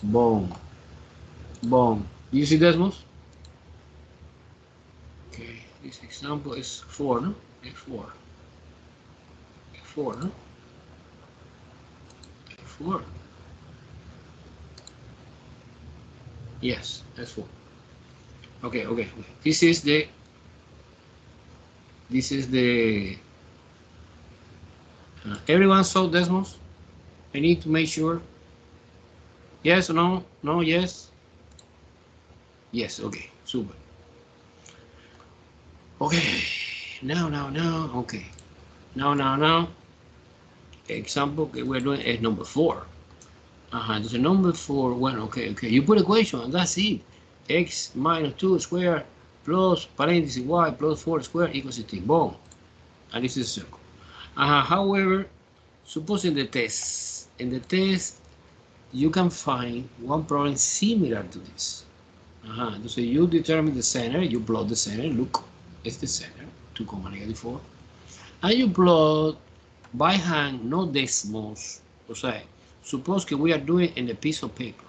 Boom. Boom. Do you see Desmos? Okay, this example is 4, no? F4. F4, no? F4. Yes, that's 4. Okay. This is the everyone saw Desmos? I need to make sure. Yes or no? No, yes? Yes, okay, super. Okay, now, okay. Now. Example that we're doing is number 4. Entonces number 4, bueno, okay. You put equation and that's it. X minus 2 squared plus parenthesis y plus 4 squared equals 16. Boom. And this is a circle. However, suppose in the test, you can find one problem similar to this. So you determine the center, you plot the center, look, it's the center, 2, -4. And you plot by hand, no decimals. O sea, suppose que we are doing in a piece of paper,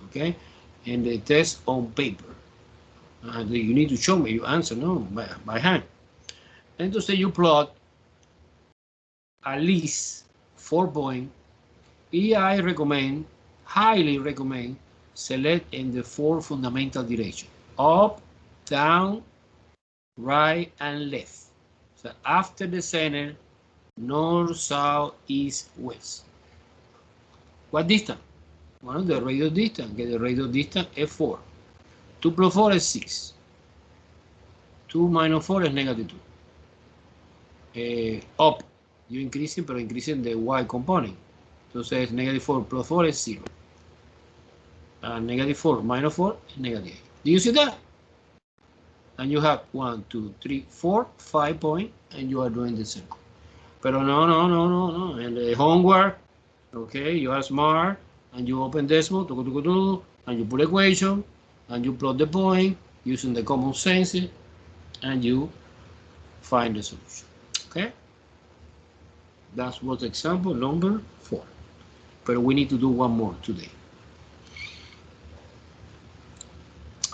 okay? And the test on paper. You need to show me your answer, no, by hand. Entonces you plot at least 4 points. I highly recommend, select in the 4 fundamental directions: up, down, right, and left. So after the center, north, south, east, west. What distance? Well, the radius distance. Get the radius distance is 4. 2 plus 4 is 6. 2 minus 4 is -2. Up, you increasing, pero increasing the y component. Entonces, -4 plus 4 is 0. -4 minus 4 is -8. Do you see that? And you have 1, 2, 3, 4, 5 points, and you are doing the circle. Pero no. And the homework, okay, you are smart, and you open decimal, and you put equation, and you plot the point using the common sense, and you find the solution. Okay? That was example number 4. But we need to do one more today.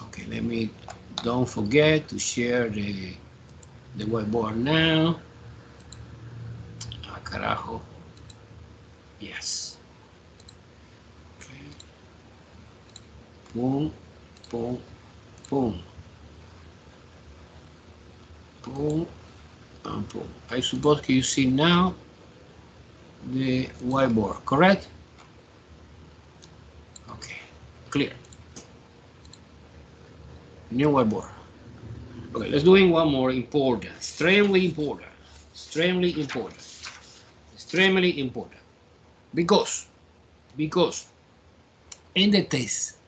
Okay, don't forget to share the whiteboard now. Carajo. Yes. Okay. Boom, boom, boom. Boom, and boom. I suppose you see now the whiteboard, correct? Okay, clear. New whiteboard. Okay, let's do one more important, extremely important. Because in the test,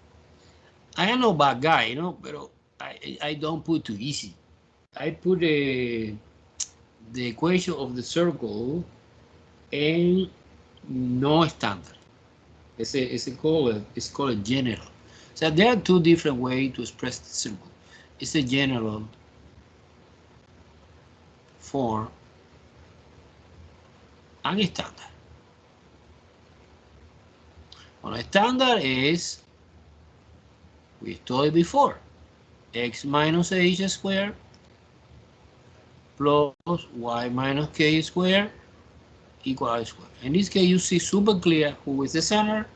I am no bad guy, you know, but I don't put too easy. I put the equation of the circle in no standard. It's called general. So there are 2 different ways to express the circle. It's a general form and a standard. Well, a standard is, we studied before, x minus h squared plus y minus k squared equal r squared. In this case, you see super clear who is the center,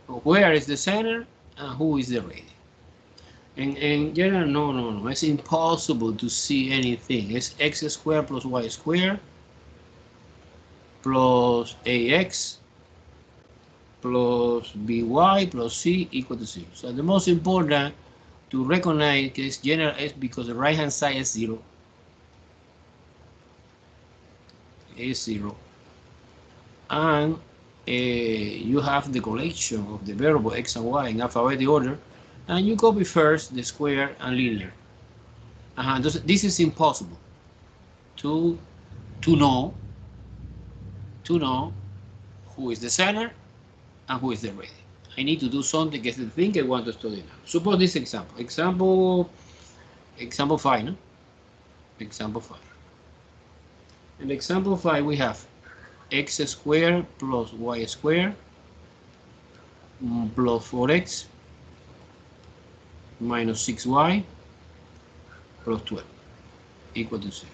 or where is the center, and who is the radius. In general, no, it's impossible to see anything. It's x squared plus y squared plus ax plus by plus c equal to 0. So the most important to recognize is general is because the right hand side is 0. Is 0. And you have the collection of the variable x and y in alphabetic order, and you copy first the square and linear. This is impossible to know who is the center and who is the radius. I need to do something, get the thing I want to study now. Suppose this example 5, no? Example 5. In example 5, we have x squared plus y squared plus 4x minus 6y plus 12 equal to 0.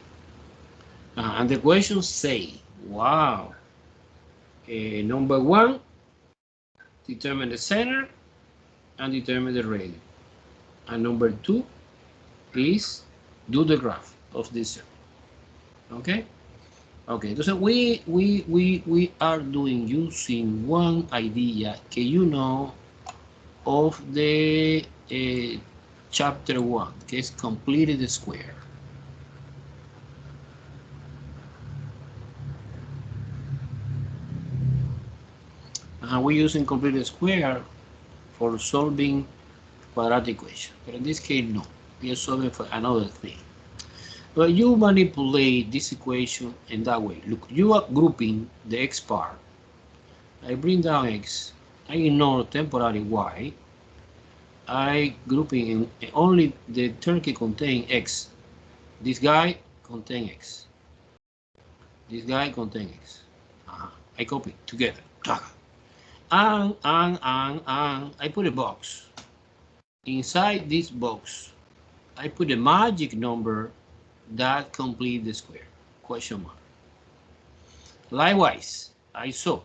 And the questions say, wow, number 1, determine the center and determine the radius. And number 2, please do the graph of this circle. Okay? Okay, so we are doing using one idea que you know of the chapter 1, que es completed the square. And we're using completed square for solving quadratic equation. But in this case, no. We are solving for another thing. But you manipulate this equation in that way. Look, you are grouping the x part. I bring down x. I ignore temporary y. I grouping in only the turkey contain x. This guy contain x. This guy contain x. I copy together. And I put a box. Inside this box, I put a magic number that complete the square, question mark. Likewise, I saw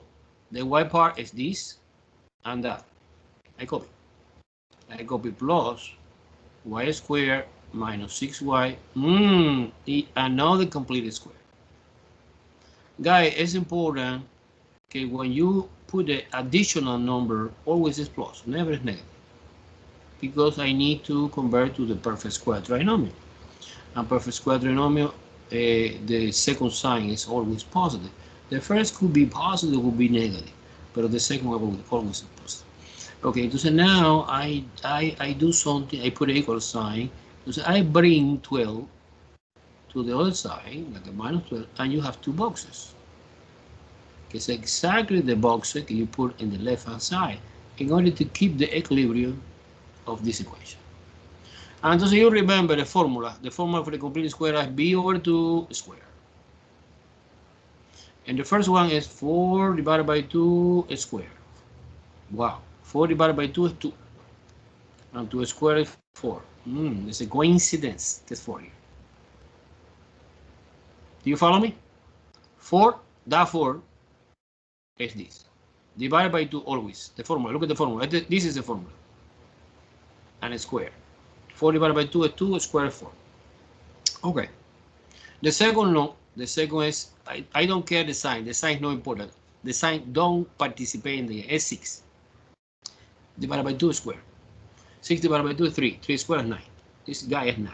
the y part is this and that. I copy plus y squared minus 6y, another completed square. Guys, it's important, okay, when you put the additional number, always is plus, never is negative. Because I need to convert to the perfect square trinomial. And perfect square trinomial, the second sign is always positive. The first could be positive, could be negative, but the second one will always be positive. Okay, so now I do something, I put an equal sign, so I bring 12 to the other side, like a minus 12, and you have two boxes. It's exactly the boxes you put in the left-hand side in order to keep the equilibrium of this equation. And so you remember the formula for the completed square is b over 2 squared. And the first one is 4 divided by 2 squared. Wow, 4 divided by 2 is 2. And 2 squared is 4. It's a coincidence, that's 4 here. Do you follow me? 4, that 4 is this. Divided by 2 always. The formula, look at the formula. This is the formula. And a square. 4 divided by 2 is 2, square is 4. Okay. The second no. The second is, I don't care the sign. The sign is not important. The sign don't participate in the S6. Divided by 2 square. 6 divided by 2 is 3. 3 square is 9. This guy is 9.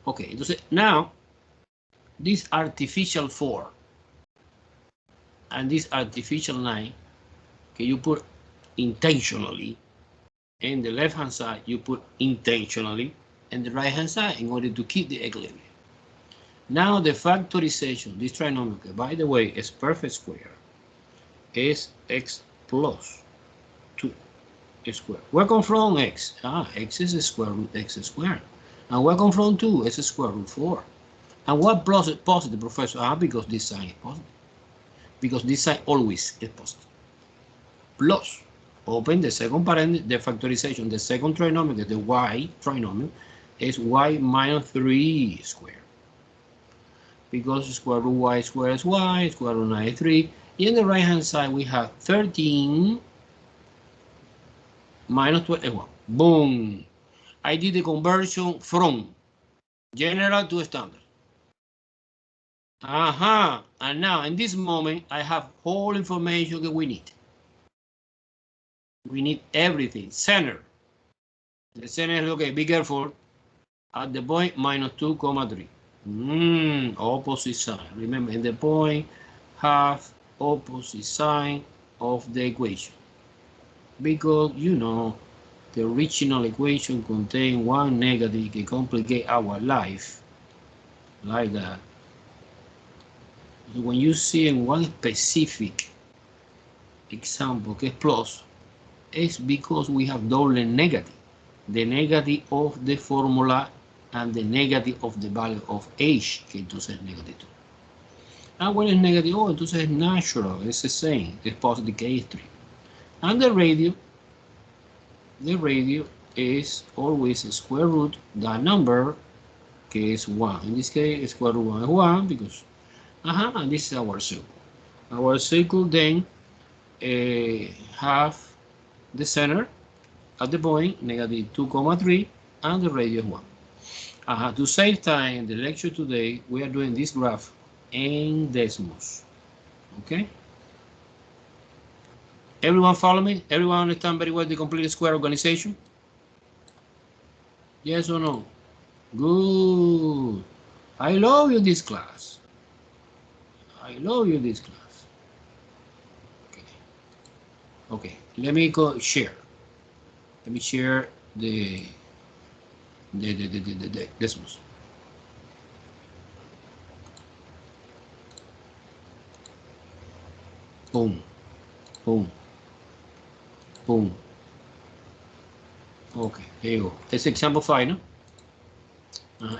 Okay, entonces now, this artificial 4 and this artificial 9, okay, you put intentionally. In the left hand side, you put intentionally, and the right hand side in order to keep the equilibrium. Now the factorization, this trinomial, by the way, is perfect square, is x plus 2 squared. Where come from x? X is a square root x squared. And where come from 2? It's a square root 4. And what plus is positive, professor? Because this sign is positive. Because this sign always is positive. Plus. Open the second parenthesis, the factorization, the second trinomial, the y trinomial, is y minus 3 squared. Because square root y squared is y, square root 9 is 3. In the right hand side, we have 13 minus 12 is 1. Boom. I did the conversion from general to standard. And now, in this moment, I have all information that we need. We need everything. Center. The center is, okay, be careful. At the point, minus 2, 3. Opposite sign. Remember, in the point, have opposite sign of the equation. Because, you know, the original equation contains one negative that complicates our life. Like that. When you see in one specific example, que es plus, it's because we have double negative. The negative of the formula and the negative of the value of h, que entonces es negative 2. And when it's negative, entonces es natural, it's the same, it's positive, que is 3. And the radio is always a square root, that number, que is 1. In this case, square root 1 is 1, because, and this is our circle. Our circle then have the center at the point, negative 2, 3, and the radius 1. To save time in the lecture today, we are doing this graph in decimals. Okay? Everyone follow me? Everyone understand very well the completed square organization? Yes or no? Good. I love you this class. I love you this class. Okay. Okay, let me go share. Let me share the decimals. Boom, boom, boom. Okay, there you go. That's example 5, no?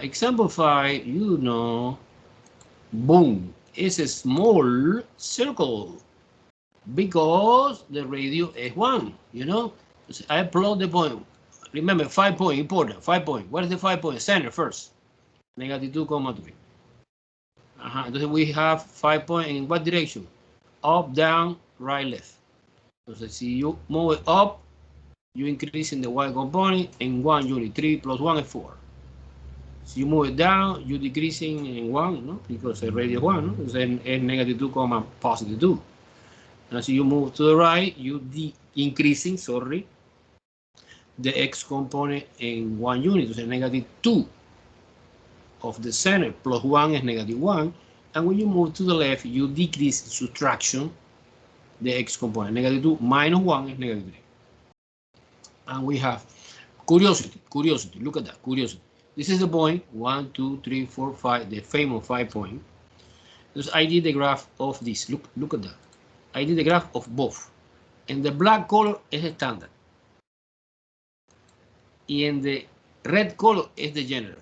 Example 5, you know, boom, is a small circle because the radius is 1, you know? I plot the point. Remember, 5 point, important, 5 point. What is the 5 point? Center first. Negative 2,3. Entonces we have 5 point in what direction? Up, down, right, left. Entonces si you move it up, you increase in the y component in 1 unit. 3 plus 1 is 4. Si you move it down, you decreasing in 1, no? Because the radius 1, no? Entonces es negative 2, positive 2. And as you move to the right, you increasing, sorry, the x component in 1 unit. Entonces negative 2 of the center plus 1 is negative 1. And when you move to the left, you decrease subtraction the x component. Negative 2 minus 1 is negative 3. And we have curiosity, look at that, curiosity. This is the point, 1, 2, 3, 4, 5, the famous 5 point. Because I did the graph of this, look at that. I did the graph of both. And the black color is the standard. And the red color is the general.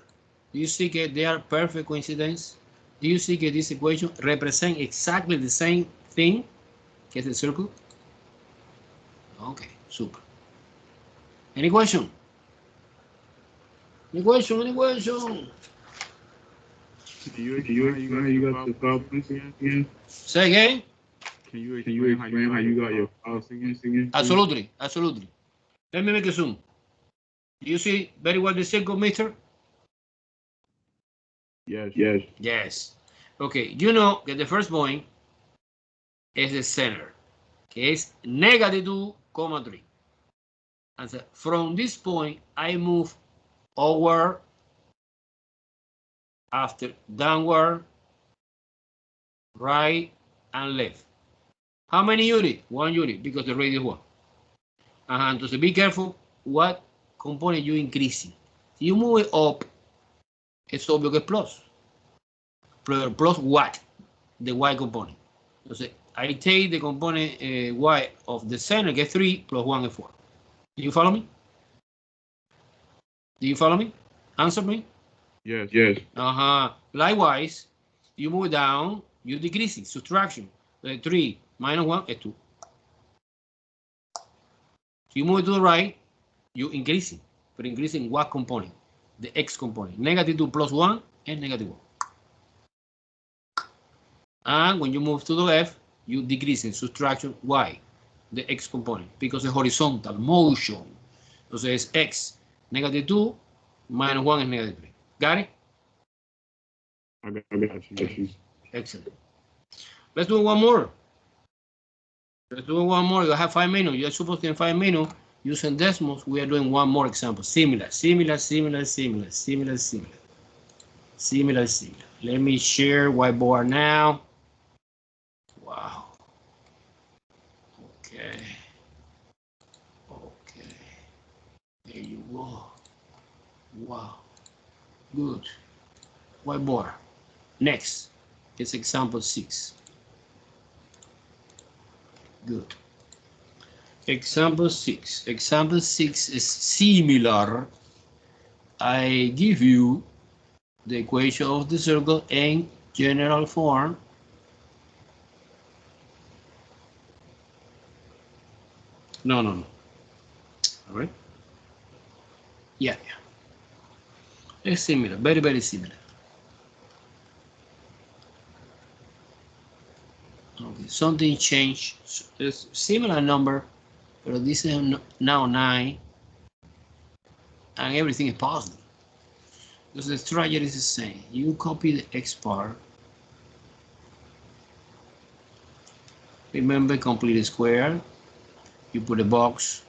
Do you see that they are perfect coincidence? Do you see that this equation represents exactly the same thing as the circle? Okay, super. Any question? Any question? Any question? Can you explain how you got the 5 points again? Say again? Can you explain how you got your 5 points again? Absolutely, absolutely. Let me make a zoom. Do you see very well the circle, mister? Yes. Yes. Okay, you know that the first point is the center, que es negative 2,3. And so from this point, I move upward, after downward, right, and left. How many units? 1 unit, because the radius 1. So be careful what component you increasing. Si you move it up, es obvio que es plus. Plus what? The y component. Entonces, I take the component y of the center, get 3, plus 1 is 4. Do you follow me? Do you follow me? Answer me? Yes. Likewise, you move down, you decreasing, subtraction. 3 minus 1 is 2. So you move to the right, you increasing. But increasing what component? The x component. Negative 2 plus 1 is negative 1. And when you move to the left, you decreasing, subtraction y, the x component, because the horizontal motion. Entonces es x, negative 2 minus 1 is negative 3. Got it? I got you. Excellent. Let's do one more. You have 5 minutes. You're supposed to in 5 minutes using decimals. We are doing one more example. Similar. Let me share whiteboard now. Wow. Okay. There you go. Wow. Good. Whiteboard. Next is example 6. Good. Example 6. Example 6 is similar. I give you the equation of the circle in general form. No. All right. Yeah. It's similar. Very similar. Okay. Something changed. It's similar number, but this is now 9, and everything is positive. Because the strategy is the same. You copy the x part. Remember, complete the square. You put a box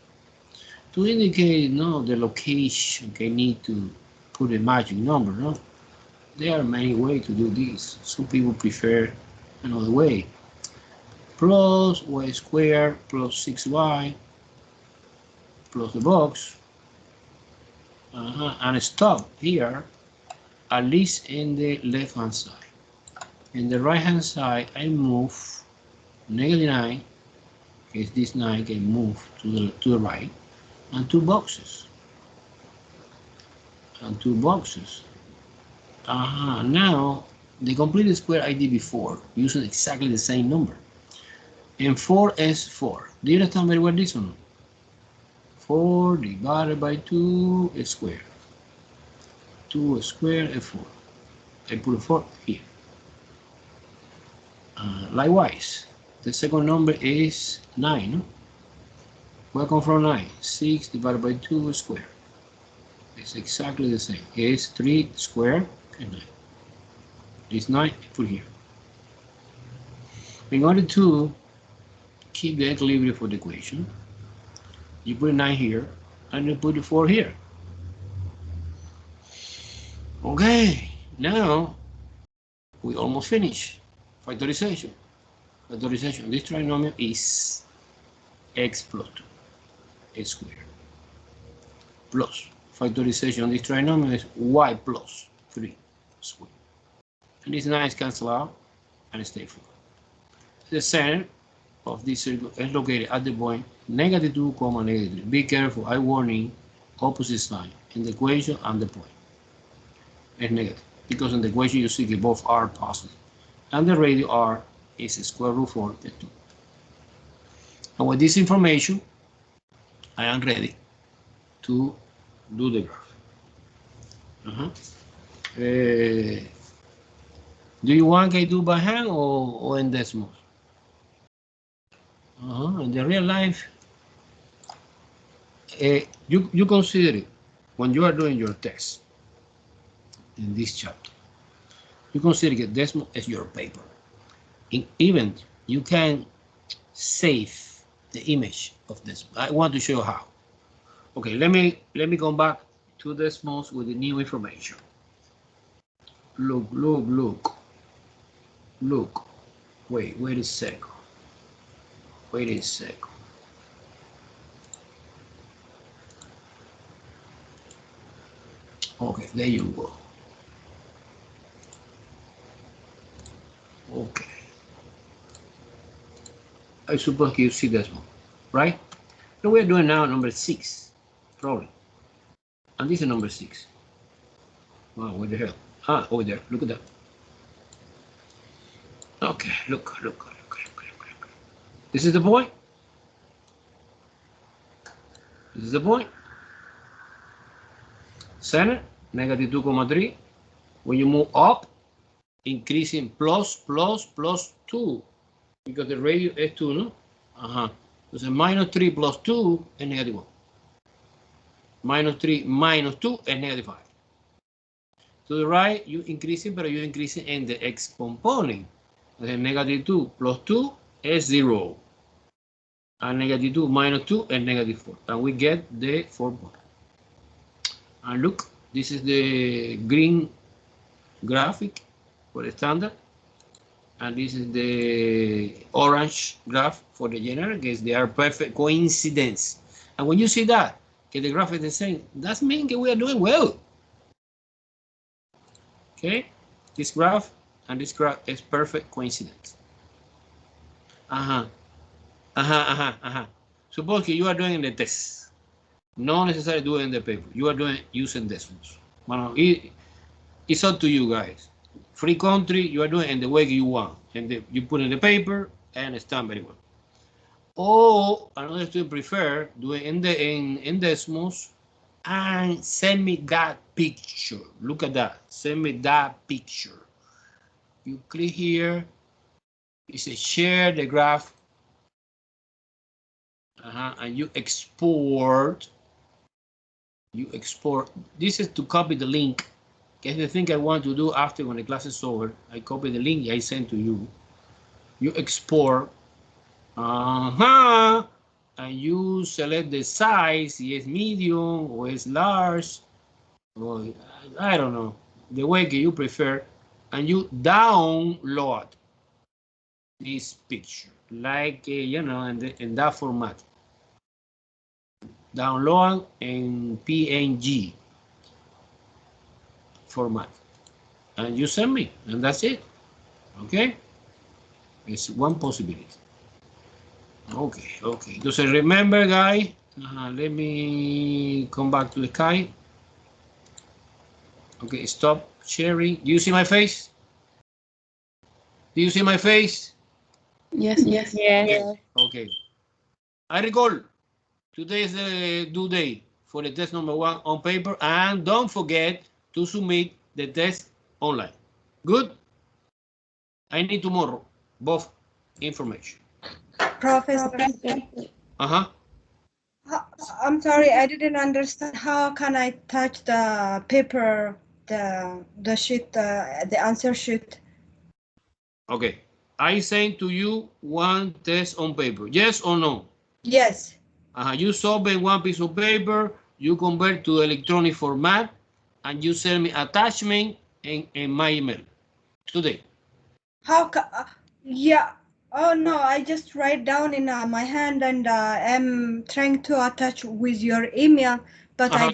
to indicate the location. Okay, need to put a magic number. No, there are many ways to do this. Some people prefer another way. plus y squared plus 6y plus the box, and stop here, at least in the left hand side. In the right hand side, I move -9, because this 9 can move to the right, and two boxes. Now the completed square I did before, using exactly the same number. And 4 is 4. Do you understand very well this one? 4 divided by 2 is square. 2 squared is 4. I put a 4 here. Likewise, the second number is 9. Where come from 9? 6 divided by 2 squared. It's exactly the same. It's 3 squared and 9. It's 9, put here. In order to keep the equilibrium for the equation, you put 9 here and you put the 4 here. Okay, now we almost finished. Factorization. This trinomial is x plus 2, x squared, plus factorization. This trinomial is y plus 3 squared. And these 9's cancel out and stay 4. The center of this circle is located at the point -2, -3. Be careful, I warning, opposite sign in the equation and the point. It's negative, because in the equation you see that both are positive. And the radius r is square root 4 is 2. And with this information, I am ready to do the graph. Do you want to do by hand or in decimals? In the real life, you consider it when you are doing your test in this chapter. You consider that decimal as your paper. Even you can save the image of this. I want to show you how. Okay, let me come back to decimals with the new information. Look. Wait a second. Okay, there you go. Okay. I suppose you see this one, right? So we're doing now number 6, probably. And this is number 6. Wow, where the hell? Over there. Look at that. Okay, look. This is the point. Center, -2,3. When you move up, increasing plus 2, because the radius is 2, no? So -3 plus 2 is -1. -3 minus 2 is -5. To the right, you're increasing, but you're increasing in the x component. The -2 plus 2 is 0. And -2 minus 2 is -4. And we get the 4 point. And look, this is the green graphic for the standard. And this is the orange graph for the general case. They are perfect coincidence. And when you see that, okay, the graph is the same, that means we are doing well. Okay, this graph and this graph is perfect coincidence. Suppose you are doing the test, not necessarily doing the paper. You are doing using decimals. It's up to you guys. Free country, you are doing in the way you want, and you put in the paper and it's done very well. Or another student prefer doing in decimals and send me that picture. Look at that. Send me that picture. You click here. It says share the graph. And you export. This is to copy the link. That's the thing I want to do after when the class is over. I copy the link I sent to you. You export. And you select the size, it's medium or it's large, or I don't know, the way you prefer, and you download. this picture, like you know, in that format. Download in PNG format, and you send me, and that's it. Okay, it's one possibility. Okay. So remember, guys. Let me come back to the Skype. Okay, stop sharing. Do you see my face? Do you see my face? Yes. Okay. I recall today is the due date for the test number 1 on paper, and don't forget to submit the test online. Good? I need tomorrow both information. Professor. I'm sorry, I didn't understand. How can I touch the paper, the sheet, the answer sheet? Okay. I send to you one test on paper. Yes or no? Yes. You solve in one piece of paper, you convert to electronic format, and you send me attachment in my email today. How yeah. Oh no, I just write down in my hand, and I'm trying to attach with your email, but I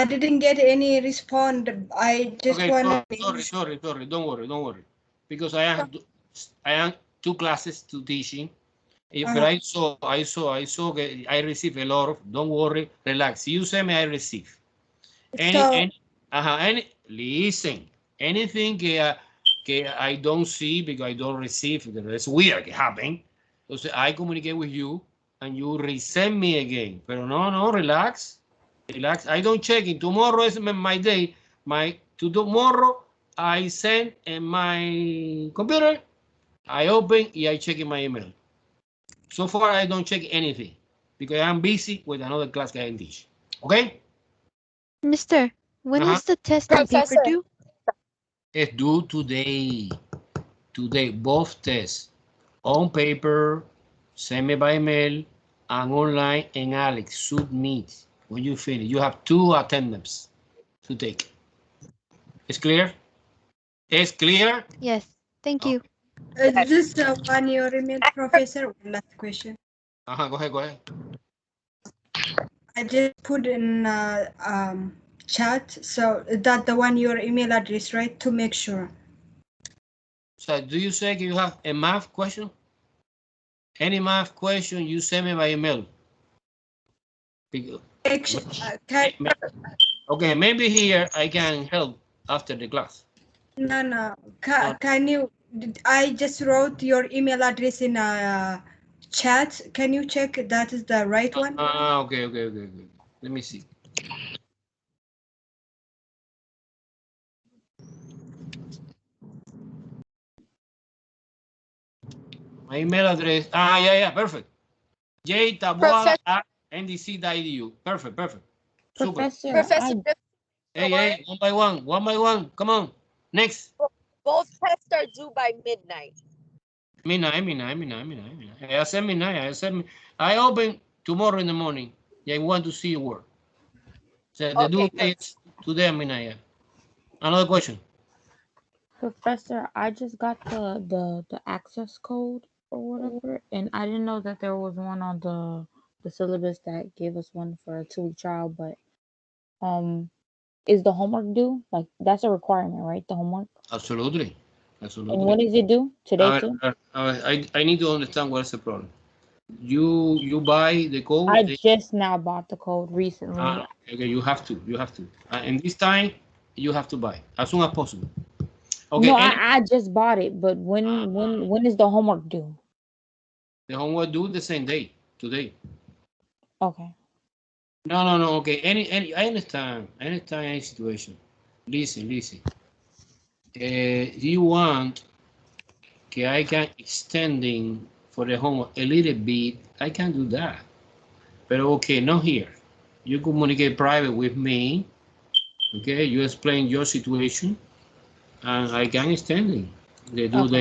didn't get any response. I just want. Sorry. Don't worry. Because I have 2 classes to teaching. If I saw, I receive a lot of. Don't worry, relax. You send me, I receive. Listen. Anything I don't see because I don't receive, it's weird. It happened. So I communicate with you, and you resend me again. Pero no, relax. I don't check it. Tomorrow is my day. Tomorrow I send in my computer. I open and I check in my email. So far I don't check anything because I'm busy with another class I teach. Okay? Mister, when is the test on paper due? It's due today. Today, both tests on paper, send me by mail, and online, and Alex, submit when you finish. You have 2 attendance to take. It's clear? It's clear? Yes, thank you. Is this one your email, Professor? Last question. Go ahead. I just put in chat, so that the one your email address, right? To make sure. So do you say you have a math question? Any math question, you send me by email. Okay, maybe here I can help after the class. No. Can you? I just wrote your email address in chat. Can you check that is the right one? Okay. Let me see. My email address. Yeah, perfect. jtaboada@ndc.edu. Perfect. Professor. Hey, one by one. Come on. Next. Both tests are due by midnight. Midnight. I said midnight. I open tomorrow in the morning. I want to see your work. So the due date today at midnight. Another question. Professor, I just got the access code or whatever, and I didn't know that there was one on the syllabus that gave us one for a 2-week trial. But is the homework due? Like, that's a requirement, right? The homework. Absolutely. And when is it due? Today too? I need to understand what's the problem. You buy the code. I just now bought the code recently. Okay, you have to. And this time you have to buy as soon as possible. Okay. No, I just bought it, but when is the homework due? The homework due the same day, today. Okay. No. Okay. I understand any situation. Listen. You want I can extending for the homework a little bit. I can do that. But okay, not here. You communicate private with me. Okay, you explain your situation, and I can extend the due date.